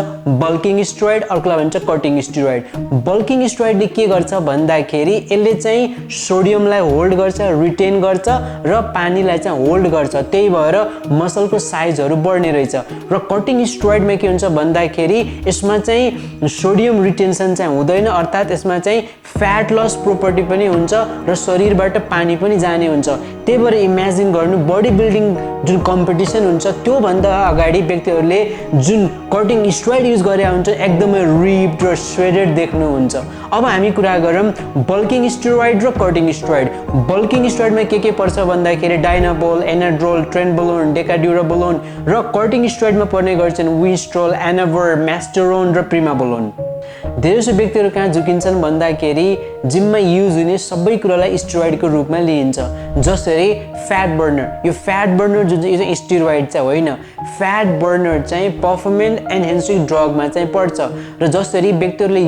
बल्किङ स्टेरोइड, अर्कोलाई भन्छ कटिङ स्टेरोइड। बल्किङ स्टेरोइडले के गर्छ भन्दाखेरि यसले चाहिँ सोडियमलाई होल्ड गर्छ, रिटेन गर्छ र पानीलाई चाहिँ होल्ड गर्छ, त्यही भएर मसलको साइजहरू बढ्ने रहेछ। र कटिङ स्टेरोइडमा के हुन्छ भन्दाखेरि यसमा चाहिँ सोडियम रिटेन्सन चाहिँ हुँदैन, अर्थात् यसमा चाहिँ फ्याट लस प्रोपर्टी पनि हुन्छ र शरीरबाट पानी पनि जाने हुन्छ। त्यही भएर इमेजिन गर्नु बडी बिल्डिङ जुन कम्पिटिसन हुन्छ त्योभन्दा अगाडि व्यक्तिहरूले जुन कटिङ स्टेरोइड युज गरे हुन्छ एकदमै रिप्ड र श्रेडेड देख्नुहुन्छ। अब हामी कुरा गरौँ बल्किङ स्टेरोइड र कटिङ स्टेरोइड। बल्किङ स्टेरोइडमा के पर्छ भन्दाखेरि डाइनाबोल, एनाड्रोल, ट्रेनबोलोन, डेकाड्युराबोलोन, र कटिङ स्टेरोइडमा पर्ने गर्छन् विन्स्ट्रोल, एनाभर, म्यास्टेरोन र प्रिमाबोलोन। धेरैजसो व्यक्तिहरू कहाँ झुकिन्छन् भन्दाखेरि जिममा युज हुने सबै कुरालाई स्टेरोइडको रूपमा लिइन्छ जसरी फ्याट बर्नर यो फ्याट बर्नर जुन चाहिँ यो चाहिँ स्टेरोइड चाहिँ होइन फ्याट बर्नर चाहिँ पर्फर्मेन्स एनहेन्सिङ ड्रगमा चाहिँ पर्छ र जसरी व्यक्तिहरूले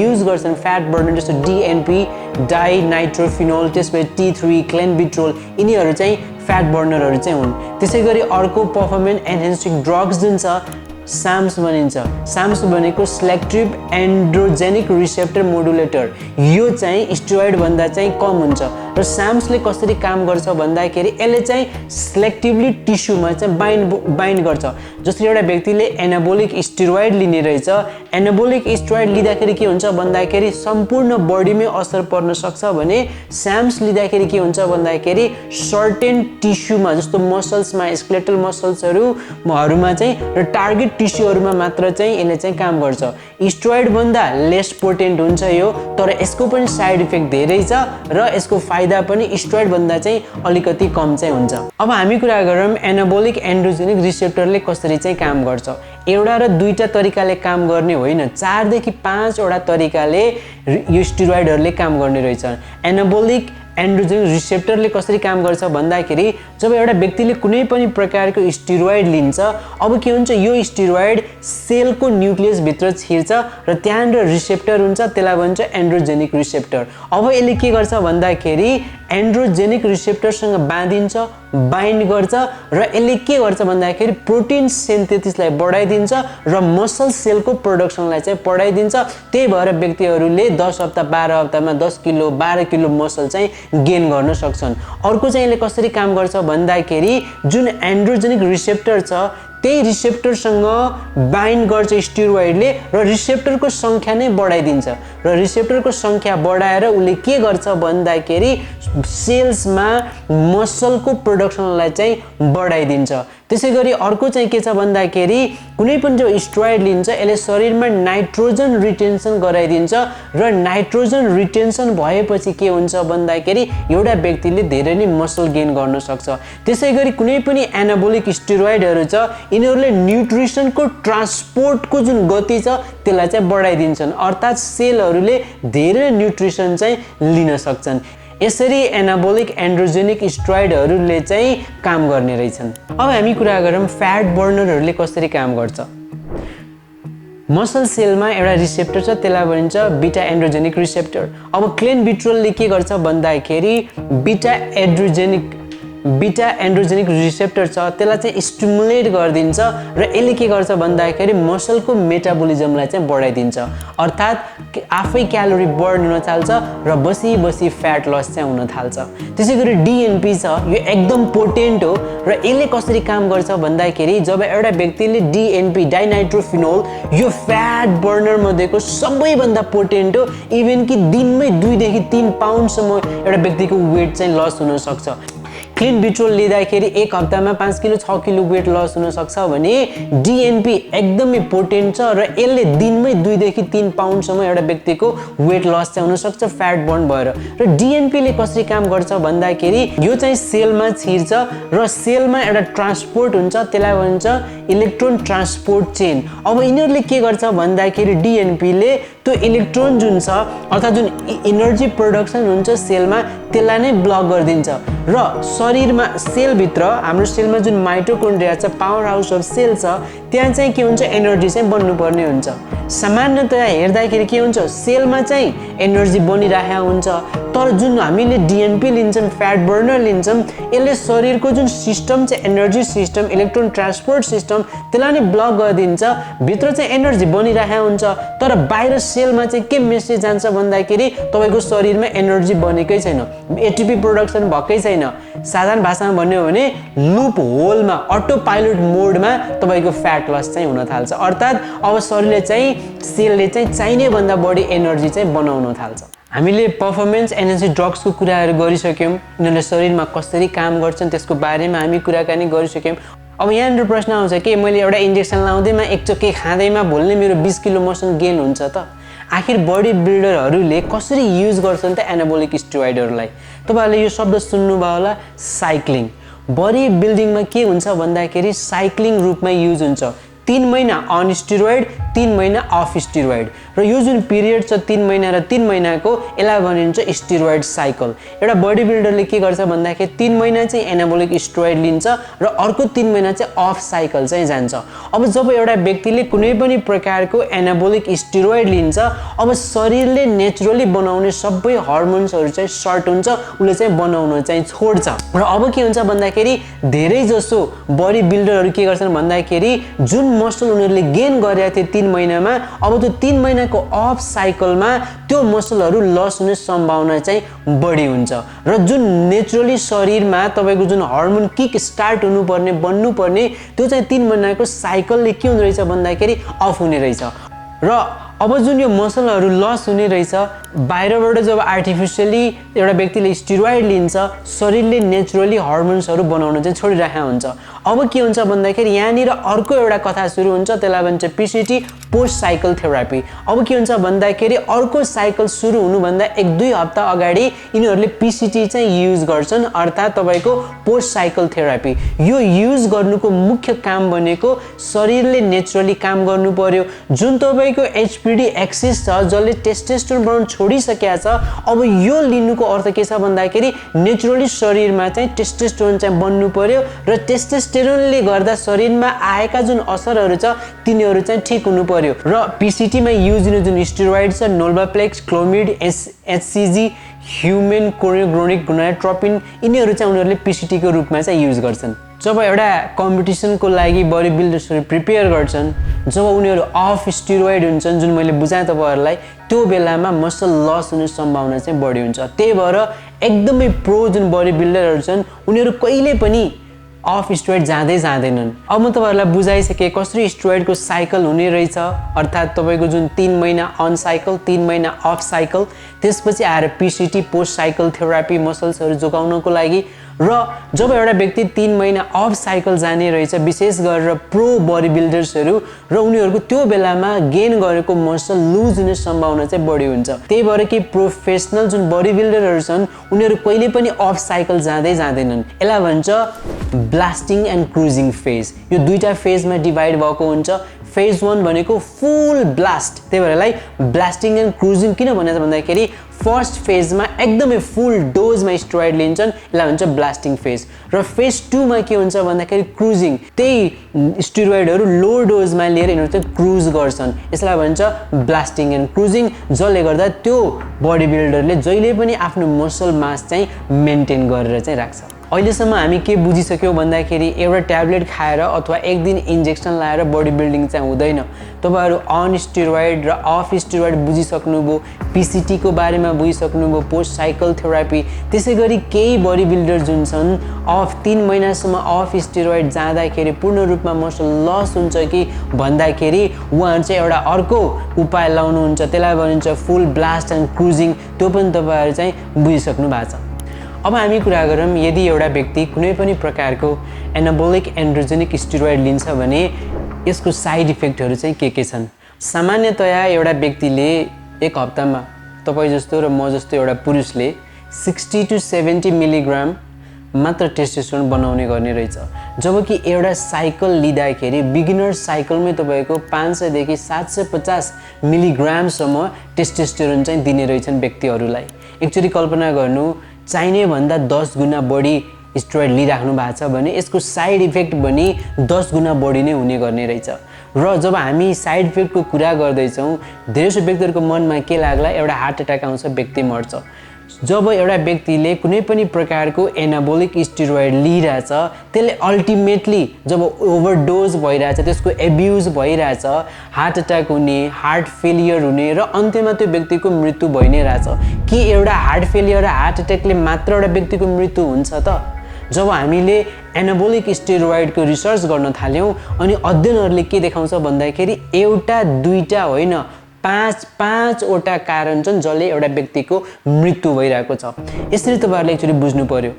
युज गर्छन् फ्याट बर्नर जस्तो डिएनपी डाइनाइट्रोफिनोल त्यसपछि T3 क्लेन्बिट्रोल यिनीहरू चाहिँ फ्याट बर्नरहरू चाहिँ हुन् त्यसै गरी अर्को पर्फर्मेन्स एनहेन्सिङ ड्रग्स जुन छ SAMS भनिन्छ SAMS भनेको सेलेक्टिभ एन्ड्रोजेनिक रिसेप्टर मोडुलेटर यो चाहिँ स्टेरोइड भन्दा चाहिँ कम हुन्छ र SAMS ले कसरी काम गर्छ भन्दाखेरि यसले चाहिँ सेलेक्टिभली टिस्युमा चाहिँ बाइन्ड गर्छ जसरी एउटा व्यक्तिले एनाबोलिक स्टेरोइड लिने रहेछ एनाबोलिक स्टेरोइड लिँदाखेरि के हुन्छ भन्दाखेरि सम्पूर्ण बडीमै असर पर्न सक्छ भने SAMS लिँदाखेरि के हुन्छ भन्दाखेरि सर्टेन टिस्युमा जस्तो मसल्समा स्केलेटल मसल्सहरुमा चाहिँ र टार्गेट टिस्युहरुमा मात्र चाहिँ यसले चाहिँ काम गर्छ स्टेरोइड भन्दा लेस पोटेन्ट हुन्छ यो तर यसको पनि साइड इफेक्ट धेरै छ र यसको फाइदा पनि स्टेरोइड भन्दा चाहिँ अलिकति कम चाहिँ हुन्छ अब हामी कुरा गरौँ एनाबोलिक एन्ड्रोजेनिक रिसेप्टरले कसरी चाहिँ काम गर्छ एउटा र दुईटा तरिकाले काम गर्ने होइन 4 देखि 5 वटा तरिकाले यो स्टेरोइडहरुले काम गर्ने रहेछ एनाबोलिक एन्ड्रोजेनिक रिसेप्टरले कसरी काम गर्छ भन्दाखेरि जब एउटा व्यक्तिले कुनै पनि प्रकारको स्टेरोइड लिन्छ अब के हुन्छ यो स्टेरोइड सेलको न्यूक्लियस भित्र छिर्छ र त्यहाँनिर रिसेप्टर हुन्छ त्यसलाई भन्छ एन्ड्रोजेनिक रिसेप्टर अब यसले के गर्छ भन्दाखेरि एन्ड्रोजेनिक रिसेप्टरसँग बाँधिन्छ बाइन्ड गर्छ र यसले के गर्छ भन्दाखेरि प्रोटिन सिन्थेसिसलाई बढाइदिन्छ र मसल सेलको प्रोडक्सनलाई चाहिँ बढाइदिन्छ त्यही भएर व्यक्तिहरूले 10 हप्ता 12 हप्तामा 10 किलो 12 किलो मसल चाहिँ गेन गर्न सक्छन् अर्को चाहिँ यसले कसरी काम गर्छ भन्दाखेरि जुन एन्ड्रोजेनिक रिसेप्टर छ त्यही रिसेप्टरसँग बाइन्ड गर्छ स्टेरोइडले र रिसेप्टरको संख्या नै बढाइदिन्छ र रिसेप्टरको संख्या बढाएर उले के गर्छ भन्दाखेरि सेल्समा मसलको प्रोडक्सनलाई चाहिँ बढाइदिन्छ त्यसैगरी अर्को चाहिँ के छ भन्दाखेरि कुनै पनि जो स्टेरोइड लिन्छ यसले शरीरमा नाइट्रोजन रिटेन्सन गराइदिन्छ र नाइट्रोजन रिटेन्सन भएपछि के हुन्छ भन्दाखेरि एउटा व्यक्तिले धेरै नै मसल गेन गर्न सक्छ त्यसैगरी कुनै पनि एनाबोलिक स्टेरोइडहरु छ यिनीहरुले न्यूट्रिसनको ट्रान्सपोर्टको जुन गति छ त्यसलाई चाहिँ बढाइदिन्छन् अर्थात सेलहरुले धेरै न्यूट्रिसन चाहिँ लिन सक्छन् यसरी एनाबोलिक एन्ड्रोजेनिक स्टेरोइडहरुले चाहिँ काम गर्ने रहेछन् अब हामी कुरा गरौँ फ्याट बर्नरहरुले कसरी काम गर्छ मसल सेलमा एउटा रिसेप्टर छ त्यसलाई भनिन्छ बीटा एन्ड्रोजेनिक रिसेप्टर अब क्लेन्बिट्रोलले के गर्छ भन्दाखेरि बीटा एन्ड्रोजेनिक रिसेप्टर छ त्यसलाई चाहिँ स्टिमुलेट गर्दिन्छ र यसले के गर्छ भन्दाखेरि मसलको मेटाबोलिजमलाई चाहिँ बढाइदिन्छ अर्थात आफै क्यालोरी बर्न हुन थाल्छ र बसी बसी फ्याट लस चाहिँ हुन थाल्छ त्यसैगरी डिएनपी छ यो एकदम पोटेन्ट हो र यसले कसरी काम गर्छ भन्दाखेरि जब एउटा व्यक्तिले डिएनपी डाइनाइट्रोफिनोल यो फ्याट बर्नर मध्येको सबैभन्दा पोटेन्ट हो इभन कि दिनमै 2 देखि 3 पाउन्डसम्म एउटा व्यक्तिको वेट चाहिँ लस हुन सक्छ क्लेन्बिट्रोल लिँदाखेरि 1 हप्तामा 5 किलो 6 किलो वेट लस हुन सक्छ भने डिएनपी एकदमै पोटेन्ट छ र यसले दिनमै 2 देखि 3 पाउन्डसम्म एउटा व्यक्तिको वेट लस चाहिँ हुन सक्छ फ्याट बर्न भएर र डिएनपी ले कसरी काम गर्छ भन्दाखेरि यो चाहिँ सेलमा छिर्छ र सेलमा एउटा ट्रान्सपोर्ट हुन्छ त्यसलाई भन्छ इलेक्ट्रोन ट्रान्सपोर्ट चेन अब यिनीहरुले के गर्छ भन्दाखेरि डिएनपी ले त्यो इलेक्ट्रोन जुन छ अर्थात जुन एनर्जी प्रोडक्सन हुन्छ सेलमा त्यसलाई नै ब्लक गरिदिन्छ र शरीरमा सेल भित्र हाम्रो सेलमा जुन माइटोकोन्ड्रिया छ पावर हाउस अफ सेल छ त्यहाँ चाहिँ के हुन्छ एनर्जी चाहिँ बन्नुपर्ने हुन्छ सामान्यतया हेर्दाखेरि के हुन्छ सेलमा चाहिँ एनर्जी बनिरहेको हुन्छ तर जुन हामीले डिएनपी लिन्छौं फ्याट बर्नर लिन्छौं यसले शरीरको जुन सिस्टम चाहिँ energy system electron transport system त्यसलाई नै ब्लक गरिदिन्छ भित्र चाहिँ एनर्जी बनिरहेको हुन्छ तर बाहिर सेलमा चाहिँ के मेसेज जान्छ भन्दाखेरि तपाईको शरीरमा एनर्जी बनेकै छैन एटीपी प्रोडक्सन भएकै छैन साधारण भाषामा भन्नु हो भने लूप होलमा अटो पाइलट मोडमा तपाईको फ्याट लस चाहिँ हुन थाल्छ अर्थात अब शरीरले चाहिँ सेलले चाहिँ चाहिने भन्दा बढी एनर्जी चाहिँ बनाउन थाल्छ हामीले पर्फर्मेन्स एनर्जी ड्रग्सको कुराहरु गरिसक्यौं यिनीहरुले शरीरमा कसरी काम गर्छन् त्यसको बारेमा हामी कुराकानी गरिसक्यौं अब यहाँनिर प्रश्न आउँछ के मैले एउटा इन्जेक्सन लाउँदैमा एकचोटि खाँदैमा भोलि मेरो 20 किलो मसल गेन हुन्छ त आखिर बडी बिल्डरहरुले कसरी युज गर्छन् त एनाबोलिक स्टेरोइडहरुलाई तपाईहरुले यो शब्द सुन्नुभयो होला साइक्लिङ बडी बिल्डिङमा के हुन्छ भन्दाखेरि साइक्लिङ रूपमा युज हुन्छ 3 महिना अन स्टेरोइड 3 महिना अफ स्टेरोइड र यो जुन पिरियड छ 3 महिना र 3 महिनाको यसलाई भनिन्छ स्टेरोइड साइकल एउटा बडी बिल्डरले के गर्छ भन्दाखेरि 3 महिना चाहिँ एनाबोलिक स्टेरोइड लिन्छ र अर्को 3 महिना चाहिँ अफ साइकल चाहिँ जान्छ अब जब एउटा व्यक्तिले कुनै पनि प्रकारको एनाबोलिक स्टेरोइड लिन्छ अब शरीरले नेचुरली बनाउने सबै हर्मोन्सहरु चाहिँ सर्ट हुन्छ उले चाहिँ बनाउन चाहिँ छोड्छ र अब के हुन्छ भन्दाखेरि धेरै जसो बडी बिल्डरहरु के गर्छन् भन्दाखेरि जुन मसल उनीहरुले गेन गरेका थिए 3 महिनामा अब त्यो 3 महिनाको अफ साइकलमा त्यो मसलहरु लस हुने सम्भावना चाहिँ बढी हुन्छ र जुन नेचुरली शरीरमा तपाईको जुन हार्मोन किक स्टार्ट हुनुपर्ने बन्नुपर्ने त्यो चाहिँ 3 महिनाको साइकलले के हुने रहेछ भन्दाखेरि अफ हुने रहेछ र अब जुन यो मसलहरु लस हुने रहेछ बाहिरबाट जब आर्टिफिशियली एउटा व्यक्तिले स्टेरोइड लिन्छ शरीरले नेचुरली हार्मोन्सहरु बनाउन चाहिँ छोडिरहेको हुन्छ अब के हुन्छ भन्दाखेरि यहाँनिर अर्को एउटा कथा सुरु हुन्छ त्यसलाई भन्छ पीसीटी पोस्ट साइकल थेरापी अब के हुन्छ भन्दाखेरि अर्को साइकल सुरु हुनु भन्दा 1-2 हप्ता अगाडि यिनीहरुले पीसीटी चाहिँ युज गर्छन् अर्थात तपाईको पोस्ट साइकल थेरापी यो युज गर्नुको मुख्य काम भनेको शरीरले नेचुरली काम गर्नु पर्यो जुन तपाईको एचपीडी एक्सिस छ जसले टेस्टोस्टेरोन बनाउन छोडिसकेको छ अब यो लिनुको अर्थ के छ भन्दाखेरि नेचुरली शरीरमा चाहिँ टेस्टोस्टेरोन चाहिँ बन्नु पर्यो र टेस्टोस्टेरोनले गर्दा शरीरमा आएका जुन असरहरु छ तिनीहरु चाहिँ ठीक हुनु पर्यो र पीसीटी मा युज हुने जुन स्टेरोइड छ नोल्भाप्लेक्स क्लोमिड एचसीजी ह्युमन कोरियोग्रोनिक गोनाडोट्रोपिन यिनीहरु चाहिँ उनीहरुले पीसीटी को रूपमा चाहिँ युज गर्छन् जब एउटा कम्पिटिसनको लागि बडी बिल्डर्सहरु प्रिपेयर गर्छन् जब उनीहरु अफ स्टेरोइड हुन्छन् जुन मैले बुझाए तपाईहरुलाई त्यो बेलामा मसल लस हुने सम्भावना चाहिँ बढी हुन्छ त्यही भएर एकदमै प्रो जुन बडी बिल्डरहरु छन् उनीहरु कहिले पनि अफ स्टेरोइड जाँदैनन् अब म तपाईहरुलाई बुझाइसके कसरी स्टेरोइडको साइकल हुने रहेछ अर्थात तपाईको जुन 3 महिना अन साइकल 3 महिना अफ साइकल त्यसपछि आएर पीसीटी पोस्ट साइकल थेरापी मसल्सहरु जोगाउनको लागि र जब एउटा व्यक्ति 3 महिना अफ साइकल जाने रहेछ विशेष गरेर प्रो बडी बिल्डर्सहरु र उनीहरुको त्यो बेलामा गेन गरेको मसल लुज हुने सम्भावना चाहिँ बढी हुन्छ त्यही भएर कि प्रोफेसनल जुन बडी बिल्डरहरु छन् उनीहरु कहिले पनि अफ साइकल जाँदैनन् यसलाई भन्छ ब्लास्टिङ एन्ड क्रुजिङ फेज यो दुईटा फेजमा डिभाइड भएको हुन्छ फेज 1 भनेको फुल ब्लास्ट त्यही भएर यसलाई ब्लास्टिङ एन्ड क्रुजिङ किन भनिन्छ भन्दाखेरि फर्स्ट फेजमा एकदमै फुल डोजमा स्टेरोइड लिन्छन् यसलाई भन्छ ब्लास्टिङ फेज र फेज 2 मा के हुन्छ भन्दाखेरि क्रुजिङ त्यही स्टेरोइडहरु लो डोजमा लिएर यिनीहरु चाहिँ क्रुज गर्छन् यसलाई भन्छ ब्लास्टिङ एन्ड क्रुजिङ जसले गर्दा त्यो बडी बिल्डरले जहिले पनि आफ्नो मसल मास चाहिँ मेन्टेन गरेर चाहिँ राख्छ अहिलेसम्म हामी के बुझिसक्यौ भन्दाखेरि एउटा ट्याब्लेट खाएर अथवा एक दिन इन्जेक्सन लाएर बडी बिल्डिङ चाहिँ हुँदैन तपाईहरु अन स्टेरोइड र अफ स्टेरोइड बुझिसक्नुभयो पीसीटी को बारेमा बुझिसक्नुभयो पोस्ट साइकल थेरापी त्यसैगरी केही बडी बिल्डर जुन छन् अफ 3 महिनासम्म अफ स्टेरोइड जाँदाखेरि पूर्ण रूपमा मसल लस हुन्छ कि भन्दाखेरि उहाँहरु चाहिँ एउटा अर्को उपाय लाउनुहुन्छ त्यसलाई भनिन्छ फुल ब्लास्ट एन्ड क्रुजिङ त्यो पनि तपाईहरु चाहिँ बुझिसक्नु भएको छ अब हामी कुरा गरौँ यदि एउटा व्यक्ति कुनै पनि प्रकारको एनाबोलिक एन्ड्रोजेनिक स्टेरोइड लिन्छ भने यसको साइड इफेक्टहरु चाहिँ के छन् सामान्यतया एउटा व्यक्तिले एक हप्तामा तपाई जस्तो र म जस्तो एउटा पुरुषले 60 to 70 मिलिग्राम मात्र टेस्टोस्टेरोन बनाउने गर्ने रहेछ जबकि एउटा साइकल लिँदाखेरि बिगिनर साइकलमै तपाईको 500 देखि 750 मिलिग्राम सम्म टेस्टोस्टेरोन चाहिँ दिने रहेछन् व्यक्तिहरुलाई एकचोटी कल्पना गर्नु चाहिने भन्दा 10 गुना बढी स्टेरोइड लिइराख्नु भएको छ भने यसको साइड इफेक्ट पनि 10 गुना बढी नै हुने गर्ने रहेछ र जब हामी साइड इफेक्टको कुरा गर्दै छौं धेरै व्यक्तिहरुको मनमा के लाग्ला एउटा हार्ट अट्याक आउँछ व्यक्ति मर्छ जब एउटा व्यक्तिले कुनै पनि प्रकारको एनाबोलिक स्टेरोइड लिइराछ त्यसले अल्टिमेटली जब ओभरडोज भइराछ त्यसको एब्युज भइराछ हार्ट अट्याक हुने हार्ट फेलियर हुने र अन्त्यमा त्यो व्यक्तिको मृत्यु भइ नै राछ के एउटा हार्ट फेलियर र हार्ट अट्याकले मात्र एउटा व्यक्तिको मृत्यु हुन्छ त जब हामीले एनाबोलिक स्टेरोइडको रिसर्च गर्न थाल्यौं अनि अध्ययनहरुले के देखाउँछ भन्दाखेरि एउटा दुईटा होइन 5 वटा कारण छन् जसले एउटा व्यक्तिको मृत्यु भइरहेको छ यसरी तपाईहरुले एकचोटी बुझ्नु पर्यो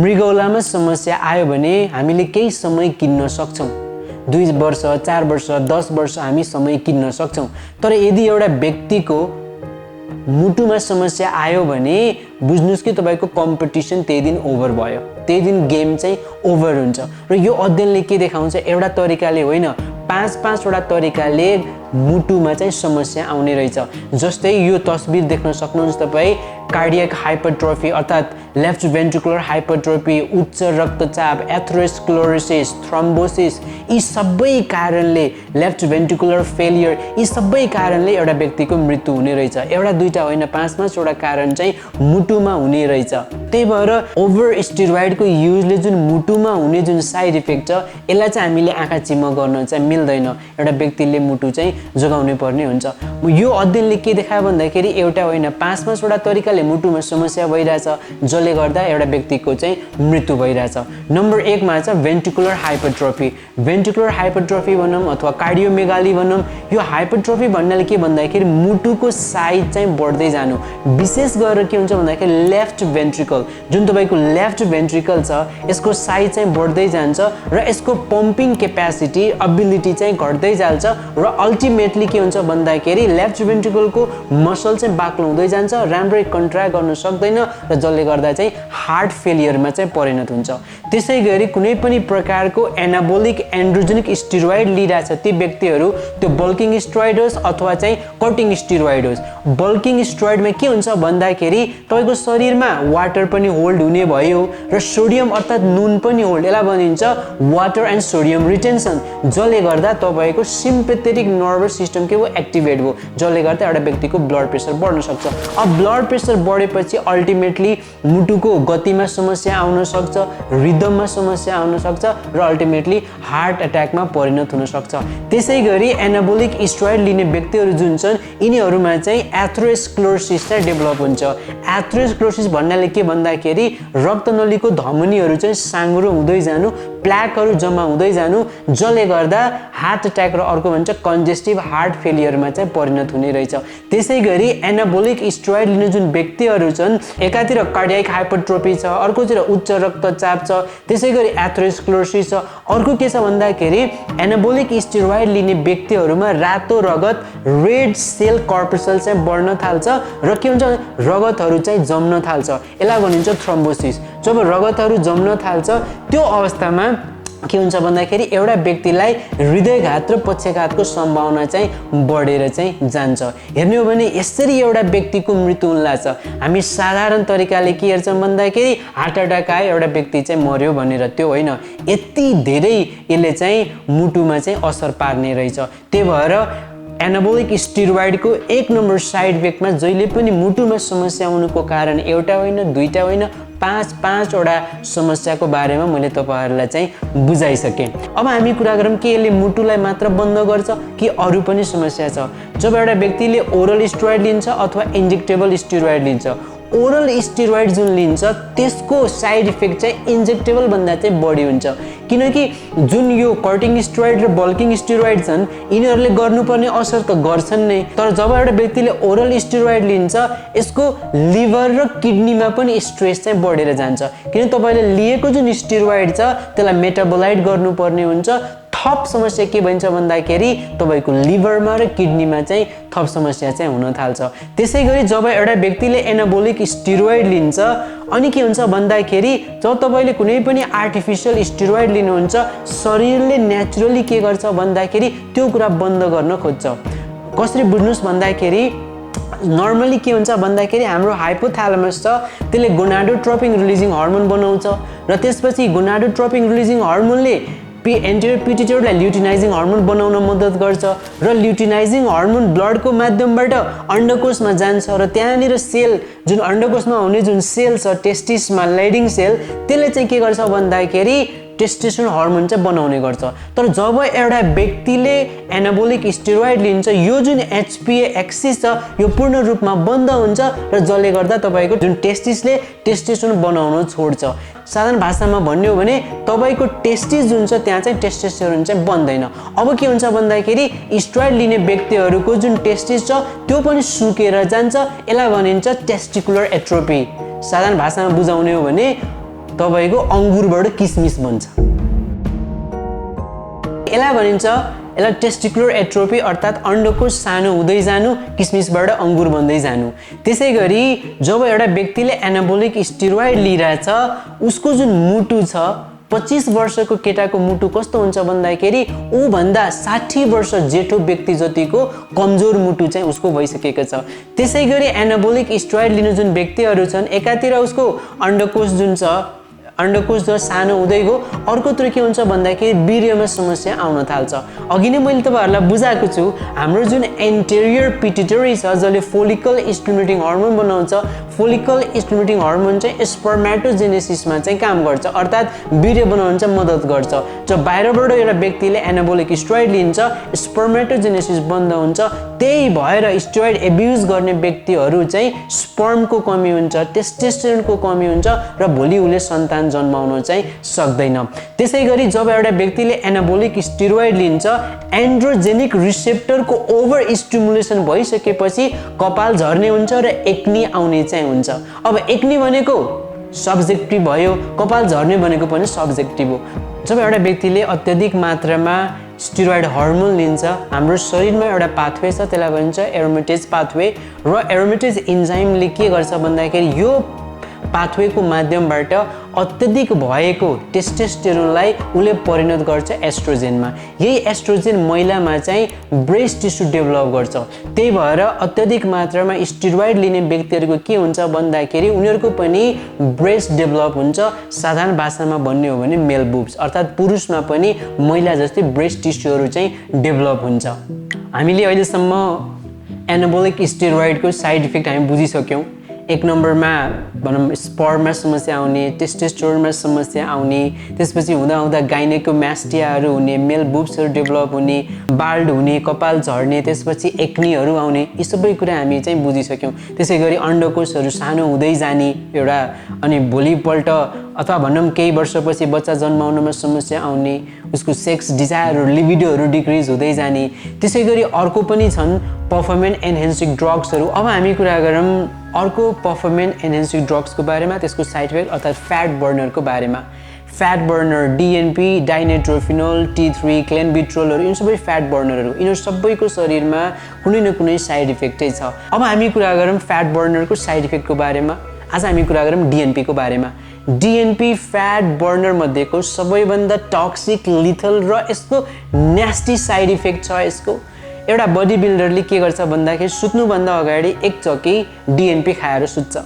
मृगौलामा समस्या आयो भने हामीले केही समय किन्न सक्छौं 2 वर्ष 4 वर्ष 10 वर्ष हामी समय किन्न सक्छौं तर यदि एउटा व्यक्तिको मुटुमा समस्या आयो भने बुझ्नुस् कि तपाईको कम्पिटिसन त्यही दिन ओभर भयो त्यही दिन गेम चाहिँ ओभर हुन्छ र यो अध्ययनले के देखाउँछ एउटा तरिकाले होइन 5 वटा तरिकाले मुटुमा चाहिँ समस्या आउने रहेछ। जस्तै यो तस्बिर देख्न सक्नुहुन्छ तपाईँ, कार्डियक हाइपरट्रोफी अर्थात् लेफ्ट भेन्ट्रिकुलर हाइपरट्रोफी, उच्च रक्तचाप, एथेरोस्क्लेरोसिस, थ्रोम्बोसिस, यी सबै कारणले लेफ्ट भेन्ट्रिकुलर फेलियर, यी सबै कारणले एउटा व्यक्तिको मृत्यु हुने रहेछ। एउटा दुईटा होइन, 5 वटा कारण चाहिँ मुटुमा हुने रहेछ। त्यही भएर ओभर स्टेरोइडको युजले जुन मुटुमा हुने जुन साइड इफेक्ट छ यसलाई चाहिँ हामीले आँखा चिम्म गर्न चाहिँ मिल्दैन। एउटा व्यक्तिले मुटु चाहिँ जोगाउनै पर्ने हुन्छ। यो अध्ययनले के देखायो भन्दाखेरि एउटा होइन 5 वटा तरिकाले मुटुमा समस्या भइरहेछ जसले गर्दा एउटा व्यक्तिको चाहिँ मृत्यु भइरहेछ। नम्बर 1 मा छ भेन्ट्रिकुलर हाइपरट्रोफी। भेन्ट्रिकुलर हाइपरट्रोफी भनौँ अथवा कार्डियोमेगाली भनौँ, यो हाइपरट्रोफी भन्नाले के भन्दाखेरि मुटुको साइज चाहिँ बढ्दै जानु। विशेष गरेर के हुन्छ भन्दाखेरि लेफ्ट भेन्ट्रिकल, जुन तपाईँको लेफ्ट भेन्ट्रिकल छ यसको साइज चाहिँ बढ्दै जान्छ र यसको पम्पिङ क्यापेसिटी एबिलिटी चाहिँ घट्दै जान्छ र अल्टिमेटली के हुन्छ भन्दाखेरि लेफ्ट भेन्ट्रिकलको मसल चाहिँ बाक्लो हुँदै जान्छ, राम्ररै कन्ट्र्याक्ट गर्न सक्दैन र जसले गर्दा चाहिँ हार्ट फेलियरमा चाहिँ परिणत हुन्छ। त्यसै गरी कुनै पनि प्रकारको एनाबोलिक एन्ड्रोजेनिक स्टेरोइड लिइरहेछ ती व्यक्तिहरू, त्यो बल्किङ स्टेरोइड होस् अथवा चाहिँ कटिङ स्टेरोइड होस्। बल्किङ स्टेरोइडमा के हुन्छ भन्दाखेरि तपाईँको शरीरमा वाटर पनि होल्ड हुने भयो र सोडियम अर्थात् नुन पनि होल्ड, यसलाई भनिन्छ वाटर एन्ड सोडियम रिटेन्सन, जसले गर्दा तपाईँको सिम्पेथेटिक नर्भस सिस्टम के भयो एक्टिभेट भयो, जसले गर्दा एउटा व्यक्तिको ब्लड प्रेसर बढ्न सक्छ। अब ब्लड प्रेसर बढेपछि अल्टिमेटली मुटुको गतिमा समस्या आउन सक्छ, रिदममा समस्या आउन सक्छ र अल्टिमेटली हार्ट एट्याकमा परिणत हुन सक्छ। त्यसै गरी एनाबोलिक स्टेरोइड लिने व्यक्तिहरू जुन छन् यिनीहरूमा चाहिँ एथेरोस्क्लेरोसिस चाहिँ डेभलप हुन्छ। एथेरोस्क्लेरोसिस भन्नाले के भन्दाखेरि रक्तनलीको धमनीहरू चाहिँ साँघुरो हुँदै जानु, प्ल्याकहरू जम्मा हुँदै जानु, जसले गर्दा हार्ट एट्याक र अर्को भन्छ कन्जेस्टिभ हार्ट फेलियरमा चाहिँ परिणत हुने रहेछ। त्यसै गरी एनाबोलिक स्टेरोइड लिने जुन व्यक्तिहरू छन् एकातिर कार्डियक हाइपरट्रोफी छ, अर्कोतिर उच्च रक्तचाप छ, त्यसै गरी एथेरोस्क्लेरोसिस छ। अर्को के छ भन्दाखेरि एनाबोलिक स्टेरोइड लिने व्यक्तिहरूमा रातो रगत रेड सेल कर्पसल चाहिँ बढ्न थाल्छ र के हुन्छ रगतहरू चाहिँ जम्न थाल्छ, यसलाई भनिन्छ थ्रोम्बोसिस। जब रगतहरू जम्न थाल्छ त्यो अवस्थामा के हुन्छ भन्दाखेरि एउटा व्यक्तिलाई हृदयघात र पक्षघातको सम्भावना चाहिँ बढेर चाहिँ जान्छ। हेर्ने हो भने यसरी एउटा व्यक्तिको मृत्यु हुन लाग्छ। हामी साधारण तरिकाले के हेर्छौँ भन्दाखेरि हार्ट एट्याक आयो एउटा व्यक्ति चाहिँ मर्यो भनेर, त्यो होइन, यति धेरै यसले चाहिँ मुटुमा चाहिँ असर पार्ने रहेछ। त्यही भएर एनाबोलिक स्टेरोइडको 1 नम्बर साइड इफेक्टमा जहिले पनि मुटुमा समस्या हुनुको कारण एउटा होइन, दुईटा होइन, 5 वटा समस्याको बारेमा मैले तपाईहरुलाई चाहिँ बुझाइसकेँ। अब हामी कुरा गरौँ कि यसले मुटुलाई मात्र बन्द गर्छ कि अरू पनि समस्या छ। जब एउटा व्यक्तिले ओरल स्टेरोइड लिन्छ अथवा इन्जेक्टेबल स्टेरोइड लिन्छ, ओरल स्टेरोइड जुन लिन्छ त्यसको साइड इफेक्ट चाहिँ इन्जेक्टेबल भन्दा चाहिँ बढी हुन्छ, किनकि जुन यो कटिङ स्टेरोइड र बल्किङ स्टेरोइड छन् यिनीहरूले गर्नुपर्ने असर त गर्छन् नै, तर जब एउटा व्यक्तिले ओरल स्टेरोइड लिन्छ यसको लिभर र किडनीमा पनि स्ट्रेस चाहिँ बढेर जान्छ, किन तपाईले लिएको जुन स्टेरोइड छ त्यसलाई मेटाबोलाइट गर्नुपर्ने हुन्छ। थप समस्या के भन्छ भन्दाखेरि तपाईको लिभरमा र किडनीमा चाहिँ थप समस्या चाहिँ हुन थाल्छ। त्यसैगरी जब एउटा व्यक्तिले एनाबोलिक स्टेरोइड लिन्छ अनि के हुन्छ भन्दाखेरि जब तपाईले कुनै पनि आर्टिफिशियल स्टेरोइड लिनुहुन्छ शरीरले नेचुरली के गर्छ भन्दाखेरि त्यो कुरा बन्द गर्न खोज्छ। कसरी बुझ्नुस् भन्दाखेरि नर्मली के हुन्छ भन्दाखेरि हाम्रो हाइपोथालमस छ त्यसले गोनाडोट्रोपिन रिलिजिङ हार्मोन बनाउँछ र त्यसपछि गोनाडोट्रोपिन रिलिजिङ हार्मोनले एन्टेरियर पिट्युटरीलाई ल्युटिनाइजिङ हार्मोन बनाउन मद्दत गर्छ र ल्युटिनाइजिङ हार्मोन ब्लडको माध्यमबाट अंडकोशमा जान्छ र त्यहाँनिर सेल जुन अंडकोशमा हुने जुन सेल छ टेस्टिसमा लेडिङ सेल त्यसले चाहिँ के गर्छ भन्दाखेरि टेस्टोस्टेरोन हार्मोन चाहिँ बनाउने गर्छ। तर जब एउटा व्यक्तिले एनाबोलिक स्टेरोइड लिन्छ यो जुन एचपिए एक्सिस छ यो पूर्ण रूपमा बन्द हुन्छ र जसले गर्दा तपाईको जुन टेस्टिसले टेस्टोस्टेरोन बनाउन छोड्छ। साधारण भाषामा भन्ने हो भने तपाईको टेस्टिस जुन छ त्यहाँ चाहिँ टेस्टोस्टेरोन चाहिँ बन्दैन। अब के हुन्छ भन्दाखेरि स्टेरोइड लिने व्यक्तिहरूको जुन टेस्टिस छ त्यो पनि सुकेर जान्छ, यसलाई भनिन्छ टेस्टिकुलर एट्रोफी। साधारण भाषामा बुझाउने हो भने तपाईको अंगुरबाट किसमिस बन्छ, यसलाई भनिन्छ यसलाई टेस्टिकुलर एट्रोफी अर्थात् अंडकोश सानो हुँदै जानु किसमिसबाट अंगुर बन्दै जानु। त्यसैगरी जब एउटा व्यक्तिले एनाबोलिक स्टेरोइड लिइरहेछ उसको जुन मुटु छ 25 वर्षको केटाको मुटु कस्तो हुन्छ भन्दाखेरि ऊ भन्दा 60 वर्ष जेठो व्यक्ति जतिको कमजोर मुटु चाहिँ उसको भइसकेको छ। त्यसैगरी एनाबोलिक स्टेरोइड लिने जुन व्यक्तिहरू छन् एकातिर उसको अंडकोश जुन छ अंडकोश जो सानो हुँदै गयो अर्कोतिर के हुन्छ भन्दाखेरि वीर्यमा समस्या आउन थाल्छ। अघि नै मैले तपाईहरुलाई बुझाएको छु हाम्रो जुन एन्टेरियर पिट्युटरी छ जसले फोलिकल स्टिमुलेटिङ हार्मोन बनाउँछ फोलिकल स्टिमुलेटिङ हार्मोन चाहिँ स्पर्मेटोजेनेसिसमा चाहिँ काम गर्छ अर्थात वीर्य बनाउन चाहिँ मद्दत गर्छ। जब बाहिरबाट एउटा व्यक्तिले एनाबोलिक स्टेरोइड लिन्छ स्पर्मेटोजेनेसिस बन्द हुन्छ त्यही भएर स्टेरोइड एब्युज गर्ने व्यक्तिहरू चाहिँ स्पर्मको कमी हुन्छ टेस्टोस्टेरोनको कमी हुन्छ र भोलि उले सन्तान जन्माउन चाहिँ सक्दैन। त्यसैगरी जब एउटा व्यक्तिले एनाबोलिक स्टेरोइड लिन्छ एन्ड्रोजेनिक रिसेप्टरको ओभर स्टिमुलेसन भइसकेपछि कपाल झर्ने हुन्छ र एक्नी आउने चाहिँ हुन्छ। अब एक्नी भनेको सब्जेक्टिभ भयो कपाल झर्ने भनेको पनि सब्जेक्टिभ हो। जब एउटा व्यक्तिले अत्यधिक मात्रामा स्टेरोइड हार्मोन लिन्छ हाम्रो शरीरमा एउटा पाथवे छ त्यसलाई भनिन्छ एरोमेटेज पाथवे र एरोमेटेज इन्जाइमले के गर्छ भन्दाखेरि यो पाथवेको माध्यमबाट अत्यधिक भएको टेस्टोस्टेरोनलाई उले परिणत गर्छ एस्ट्रोजेनमा। यही एस्ट्रोजेन महिलामा चाहिँ ब्रेस्ट टिस्यु डेभलप गर्छ। त्यही भएर अत्यधिक मात्रामा स्टेरोइड लिने व्यक्तिहरूको के हुन्छ भन्दाखेरि उनीहरूको पनि ब्रेस्ट डेभलप हुन्छ। साधारण भाषामा भन्ने हो भने मेल बुब्स अर्थात् पुरुषमा पनि महिला जस्तै ब्रेस्ट टिस्युहरू चाहिँ डेभलप हुन्छ। हामीले अहिलेसम्म एनाबोलिक स्टेरोइडको साइड इफेक्ट हामी बुझिसक्यौँ। एक नम्बरमा भनौँ स्पर्ममा समस्या आउने टेस्टोस्टेरोनमा समस्या आउने त्यसपछि हुँदा हुँदा गाइनेकोमास्टियाहरू हुने मेल बुब्सहरू डेभलप हुने बाल्ड हुने कपाल झर्ने त्यसपछि एक्नीहरू आउने यी सबै कुरा हामी चाहिँ बुझिसक्यौँ। त्यसैगरी अन्डकोशहरू सानो हुँदै जाने एउटा अनि भोलिपल्ट अथवा भनौँ केही वर्षपछि बच्चा जन्माउनमा समस्या आउने उसको सेक्स डिजायरहरू लिबिडोहरू डिक्रिज हुँदै जाने। त्यसैगरी अर्को पनि छन् पर्फर्मेन्स एनहेन्सिङ ड्रग्सहरू। अब हामी कुरा गरौँ अर्को पर्फर्मेन्स एनहेन्सिङ ड्रग्सको बारेमा त्यसको साइड इफेक्ट अर्थात् फ्याट बर्नरको बारेमा। फ्याट बर्नर डिएनपी डाइनाइट्रोफिनोल T3 क्लेन्बिट्रोलहरू यिनी सबै फ्याट बर्नरहरू यिनीहरू सबैको शरीरमा कुनै न कुनै साइड इफेक्टै छ। अब हामी कुरा गरौँ फ्याट बर्नरको साइड इफेक्टको बारेमा। आज हामी कुरा गरौँ डिएनपीको बारेमा। डिएनपी फ्याट बर्नर मध्येको सबैभन्दा टक्सिक लिथल र यसको न्यास्टी साइड इफेक्ट छ। यसको एउटा बडी बिल्डरले के गर्छ भन्दाखेरि सुत्नुभन्दा अगाडि एक चक्की डिएनपी खाएर सुत्छ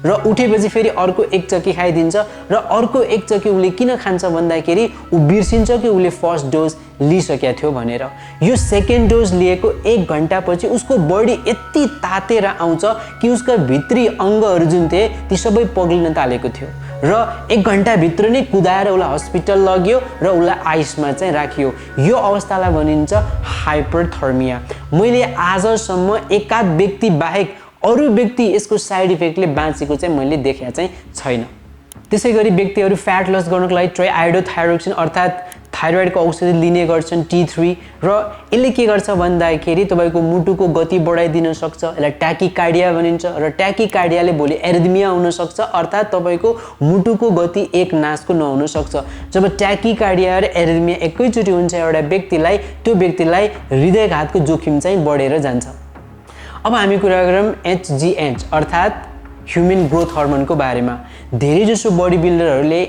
र उठेपछि फेरि अर्को एक चक्की खाइदिन्छ र अर्को एक चक्की उसले किन खान्छ भन्दाखेरि ऊ बिर्सिन्छ कि उसले फर्स्ट डोज लिइसकेको थियो भनेर। यो सेकेन्ड डोज लिएको एक घन्टापछि उसको बडी यति तातेर आउँछ कि उसका भित्री अङ्गहरू जुन थिए ती सबै पग्लिन थालेको थियो र एक घन्टाभित्र नै कुदाएर उसलाई हस्पिटल लग्यो र उसलाई आइसमा चाहिँ राखियो। यो अवस्थालाई भनिन्छ हाइपरथर्मिया। मैले आजसम्म एकाध व्यक्ति बाहेक अरू व्यक्ति यसको साइड इफेक्टले बाँचेको चाहिँ मैले देखेको चाहिँ छैन। त्यसैगरी व्यक्तिहरू फ्याट लस गर्नको लागि ट्राइआइडोथाइरोक्सिन अर्थात् थाइरोइडको औषधि लिने गर्छन् T3 र यसले के गर्छ भन्दाखेरि तपाईको मुटुको गति बढाइदिन सक्छ। यसलाई ट्याकिकार्डिया भनिन्छ र ट्याकिकार्डियाले भोलि एरिथमिया हुन सक्छ अर्थात् तपाईको मुटुको गति एक नासको नहुन सक्छ। जब ट्याकिकार्डिया र एरिथमिया एकैचोटि हुन्छ एउटा व्यक्तिलाई त्यो व्यक्तिलाई हृदयघातको जोखिम चाहिँ बढेर जान्छ। अब हामी कुरा गरौँ HGH अर्थात् ह्युमन ग्रोथ हर्मोनको बारेमा। धेरैजसो बडी बिल्डरहरूले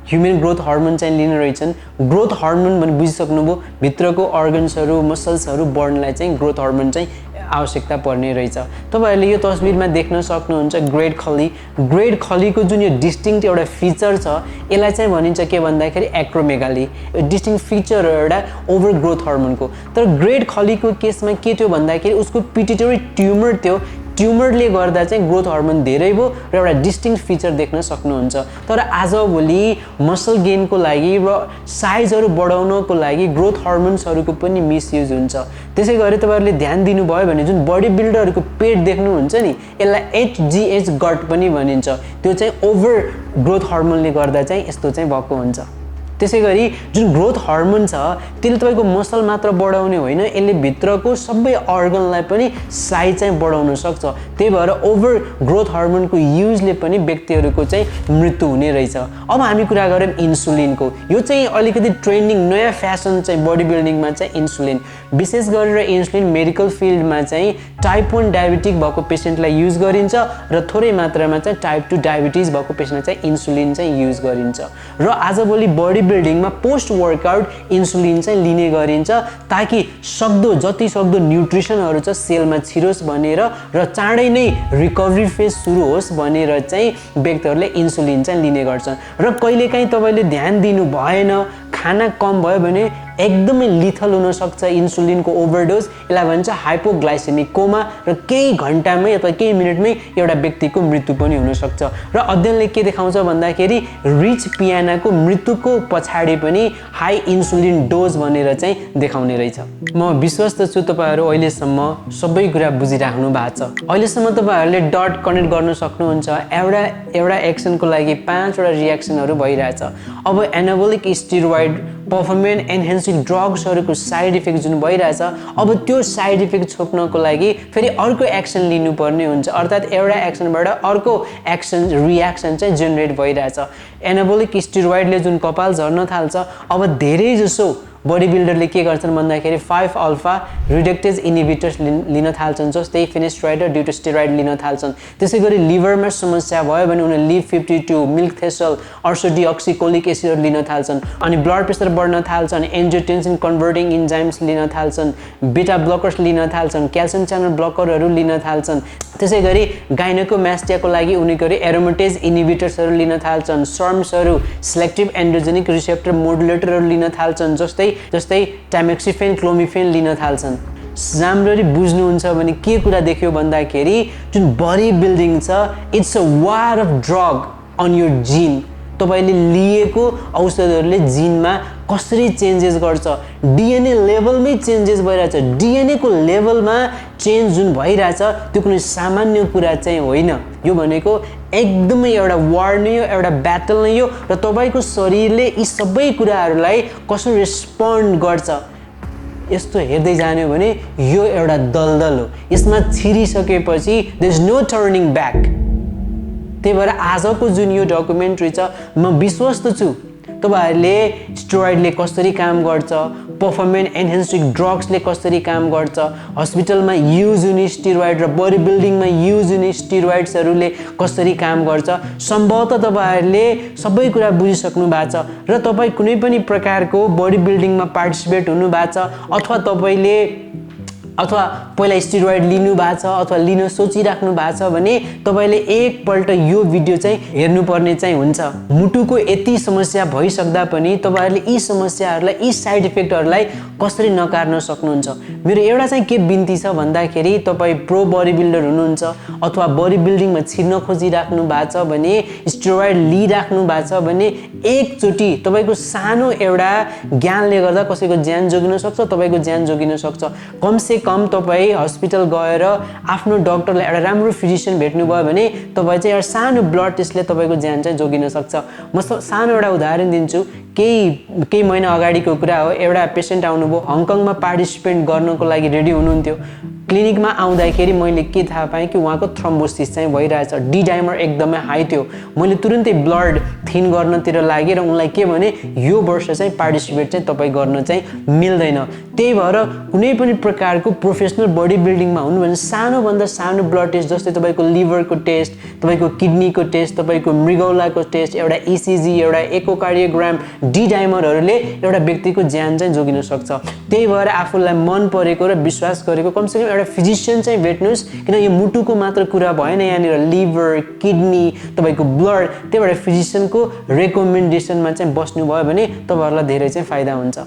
ह्युमन ग्रोथ हर्मोन चाहिँ लिन रहेछन्। ग्रोथ हर्मोन भने बुझिसक्नुभयो भित्रको अर्गन्सहरू मसल्सहरू बढ्नलाई चाहिँ ग्रोथ हर्मोन चाहिँ आवश्यकता पर्ने रहेछ। तपाईहरुले यो तस्बिरमा देख्न सक्नुहुन्छ ग्रेट खली। ग्रेट खलीको जुन यो डिस्टिङ्क्ट एउटा फिचर छ यसलाई चाहिँ भनिन्छ के भन्दाखेरि एक्रोमेगाली। डिस्टिङ्क्ट फिचर हो एउटा ओभर ग्रोथ हर्मोनको। तर ग्रेट खलीको केसमा के थियो भन्दाखेरि उसको पिट्युटरी ट्युमर थियो। ट्युमरले गर्दा चाहिँ ग्रोथ हर्मोन धेरै भयो र एउटा डिस्टिङ्क्ट फिचर देख्न सक्नुहुन्छ। तर आजभोलि मसल गेनको लागि र साइजहरू बढाउनको लागि ग्रोथ हर्मोन्सहरूको पनि मिसयुज हुन्छ। त्यसै गरी तपाईहरुले ध्यान दिनुभयो भने जुन बडी बिल्डरहरूको पेट देख्नुहुन्छ नि यसलाई HGH गट पनि भनिन्छ। त्यो चाहिँ ओभर ग्रोथ हर्मोनले गर्दा चाहिँ यस्तो चाहिँ भएको हुन्छ। त्यसैगरी जुन ग्रोथ हर्मोन छ त्यसले तपाईको मसल मात्र बढाउने होइन यसले भित्रको सबै अर्गनलाई पनि साइज चाहिँ बढाउन सक्छ। त्यही भएर ओभर ग्रोथ हर्मोनको युजले पनि व्यक्तिहरूको चाहिँ मृत्यु हुने रहेछ। अब हामी कुरा गरौँ इन्सुलिनको। यो चाहिँ अलिकति ट्रेन्डिङ नयाँ फ्यासन चाहिँ बडी बिल्डिङमा चाहिँ इन्सुलिन। विशेष गरेर इन्सुलिन मेडिकल फिल्डमा चाहिँ टाइप 1 डायबिटिक भएको पेसेन्टलाई युज गरिन्छ र थोरै मात्रामा चाहिँ टाइप 2 डायबिटिज भएको पेसेन्टलाई चाहिँ इन्सुलिन चाहिँ युज गरिन्छ र आजभोलि बडी बिल्डिङमा पोस्ट वर्कआउट इन्सुलिन चाहिँ लिने गरिन्छ ताकि जति सक्दो न्युट्रिसनहरू चाहिँ सेलमा छिरोस् भनेर र चाँडै नै रिकभरी फेज सुरु होस् भनेर चाहिँ व्यक्तिहरूले इन्सुलिन चाहिँ लिने गर्छन् र कहिलेकाहीँ तपाईँले ध्यान दिनु भएन खाना कम भयो भने एकदमै लिथल हुन सक्छ इन्सुलिनको ओभरडोज यसलाई भन्छ हाइपोग्लाइसेमिक कोमा र केही घण्टामै अथवा केही मिनेटमै एउटा व्यक्तिको मृत्यु पनि हुन सक्छ र अध्ययनले के देखाउँछ भन्दाखेरि रिच पियानाको मृत्युको पछाडि पनि हाई इन्सुलिन डोज भनेर चाहिँ देखाउने रहेछ म विश्वस्त छु तपाईहरु अहिलेसम्म सबै कुरा बुझिराख्नु भएको छ अहिलेसम्म तपाईहरुले डट कनेक्ट गर्न सक्नुहुन्छ एउटा एक्सनको लागि 5 वटा रिएक्सनहरु भइरहेछ अब एनाबोलिक स्टेरोइड पर्फर्मेन्स एनहान्सिङ ड्रग्सहरुको साइड इफेक्ट जुन भइरहेछ अब त्यो साइड इफेक्ट छोप्नको लागि फेरि अर्को एक्सन लिनुपर्ने हुन्छ अर्थात् एउटा एक्सनबाट अर्को एक्सन रिएक्सन चाहिँ जेनेरेट भइरहेछ एनाबोलिक स्टेरोइडले जुन कपाल झर्न थाल्छ अब धेरै जसो बडी बिल्डरले के गर्छन् भन्दाखेरि 5 अल्फा रिडक्टेज इन्हिबिटर्स लिन थाल्छन् जस्तै फिनेस्ट्राइड र ड्युटोस्टेरोइड लिन थाल्छन् त्यसैगरी लिभरमा समस्या भयो भने उनीहरूले लिभ 52 मिल्क थेसल अर्सोडिऑक्सिकोलिक एसिड लिन थाल्छन् अनि ब्लड प्रेसर बढ्न थाल्छन् एन्जियोटेन्सिन कन्भर्टिङ इन्जाइम्स लिन थाल्छन् बीटा ब्लकर्स लिन थाल्छन् क्याल्सियम च्यानल ब्लकरहरू लिन थाल्छन् त्यसैगरी गाइनोकोमास्टियाको लागि उनीहरू एरोमेटेज इन्हिबिटर्सहरू लिन थाल्छन् सर्म्सहरू सिलेक्टिभ एन्ड्रोजेनिक रिसेप्टर मोडुलेटरहरू लिन थाल्छन् जस्तै टामेक्सिफेन क्लोमिफेन लिन थाल्छन् राम्ररी बुझ्नुहुन्छ भने के कुरा देख्यो भन्दाखेरि जुन बडी बिल्डिङ छ it's a war of drug on your gene तपाईले लिएको औषधहरूले जिनमा कसरी चेन्जेस गर्छ डीएनए लेभलमै चेन्जेस भइरहेछ डीएनए को लेभलमा चेन्ज जुन भइरहेछ त्यो कुनै सामान्य कुरा चाहिँ होइन यो भनेको एकदमै एउटा वार नै हो एउटा ब्याटल नै हो र तपाईको शरीरले यी सबै कुराहरूलाई कसरी रेस्पोन्ड गर्छ यस्तो हेर्दै जान्यो भने यो एउटा दलदल हो यसमा छिरिसकेपछि there is no turning back त्यही भएर आजको जुन यो डकुमेन्ट्री छ म विश्वस्त छु तपाईहरुले स्टेरोइडले कसरी काम गर्छ पर्फर्मेन्स एनहान्सिङ ड्रग्सले कसरी काम गर्छ हस्पिटलमा युज हुने स्टेरोइड र बडी बिल्डिङमा युज हुने स्टेरोइड्सहरूले कसरी काम गर्छ सम्भवतः तपाईहरुले सबै कुरा बुझिसक्नु भएको छ र तपाई कुनै पनि प्रकारको बडी बिल्डिङमा पार्टिसिपेट हुनु भएको छ अथवा पहिला स्टेरोइड लिनु भएको छ अथवा लिन सोचिराख्नु भएको छ भने तपाईले एकपल्ट यो भिडियो चाहिँ हेर्नुपर्ने चाहिँ हुन्छ मुटुको यति समस्या भइसक्दा पनि तपाईहरुले यी समस्याहरूलाई यी साइड इफेक्टहरूलाई कसरी नकार्न सक्नुहुन्छ मेरो एउटा चाहिँ के बिन्ती छ भन्दाखेरि तपाई प्रो बडी बिल्डर हुनुहुन्छ अथवा बडी बिल्डिङमा छिर्न खोजिराख्नु भएको छ भने स्टेरोइड लिइराख्नु भएको छ भने एकचोटी तपाईको सानो एउटा ज्ञानले गर्दा कसैको ज्यान जोगिन सक्छ तपाईको ज्यान जोगिन सक्छ कमसे कम तपाई हस्पिटल गएर आफ्नो डाक्टरलाई एउटा राम्रो फिजिशियन भेट्नु भयो भने तपाई चाहिँ एउटा सानो ब्लड टेस्टले तपाईको ज्यान चाहिँ जोगिन सक्छ म सानो एउटा उदाहरण दिन्छु केही महिना अगाडिको कुरा हो एउटा पेशेन्ट आउनुभयो हङकङमा पार्टिसिपेट गर्नको लागि रेडी हुनुहुन्थ्यो क्लिनिकमा आउँदाखेरि मैले के थाहा पाएँ कि उहाँको थ्रोम्बोसिस चाहिँ भइरहेछ डी डाइमर एकदमै हाई थियो मैले तुरुन्तै ब्लड थिन गर्नतिर लागे र उनलाई के भने यो वर्ष चाहिँ पार्टिसिपेट चाहिँ तपाई गर्न चाहिँ मिल्दैन त्यही भएर कुनै पनि प्रकारको प्रोफेसनल बडी बिल्डिङमा हुनु भने सानो भन्दा सानो ब्लड टेस्ट जस्तै तपाईको लिभरको टेस्ट तपाईको किडनीको टेस्ट तपाईको मृगौलाको टेस्ट एउटा ईसीजी एउटा एकोकार्डियोग्राम डी डाइमरहरूले एउटा व्यक्तिको ज्यान चाहिँ जोगिन सक्छ त्यही भएर आफूलाई मन परेको र विश्वास गरेको कमसेकम एउटा फिजिशियन चाहिँ भेट्नुस् किन यो मुटुको मात्र कुरा भएन यहाँनिर लिभर किडनी तपाईको ब्लड त्यही भएर फिजिशियनको रेकमेन्डेसनमा चाहिँ बस्नुभयो भने तपाईहरुलाई धेरै चाहिँ फाइदा हुन्छ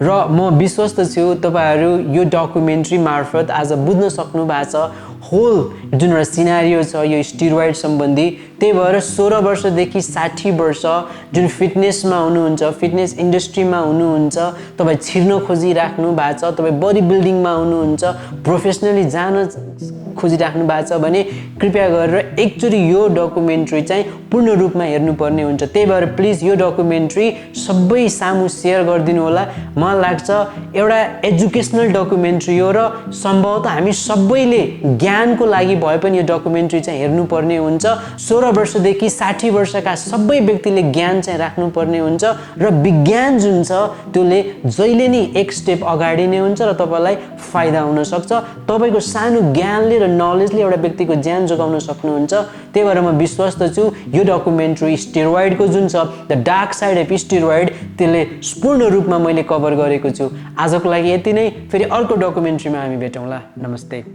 र म विश्वस्त छु तपाईहरु यो डकुमेन्ट्री मार्फत आज बुझ्न सक्नु भएको छ होल जुन एउटा सिनारियो छ यो स्टेरोइड सम्बन्धी त्यही भएर 16 वर्षदेखि 60 वर्ष जुन फिटनेसमा हुनुहुन्छ फिटनेस इन्डस्ट्रीमा हुनुहुन्छ तपाई छिर्न खोजिराख्नु भएको छ तपाई बडी बिल्डिङमा हुनुहुन्छ प्रोफेसनली जान खोजिराख्नु भएको छ भने कृपया गरेर एकचोटी यो डकुमेन्ट्री चाहिँ पूर्ण रूपमा हेर्नुपर्ने हुन्छ त्यही भएर प्लिज यो डकुमेन्ट्री सबै सामु शेयर गरिदिनु होला मलाई लाग्छ एउटा एजुकेसनल डकुमेन्ट्री हो र सम्भवतः हामी सबैले ज्ञान ज्ञानको लागि भए पनि यो डकुमेन्ट्री चाहिँ हेर्नुपर्ने हुन्छ 16 वर्षदेखि 60 वर्षका सबै व्यक्तिले ज्ञान चाहिँ राख्नुपर्ने हुन्छ र विज्ञान जुन छ त्यसले जहिले नि एक स्टेप अगाडि नै हुन्छ र तपाईलाई फाइदा हुन सक्छ तपाईको सानो ज्ञानले र नलेजले एउटा व्यक्तिको ज्यान जोगाउन सक्नुहुन्छ त्यही भएर म विश्वस्त छु यो डकुमेन्ट्री स्टेरोइडको जुन छ the dark side of steroid त्यसले पूर्ण रूपमा मैले कभर गरेको छु आजको लागि यति नै फेरि अर्को डकुमेन्ट्रीमा हामी भेटौँला नमस्ते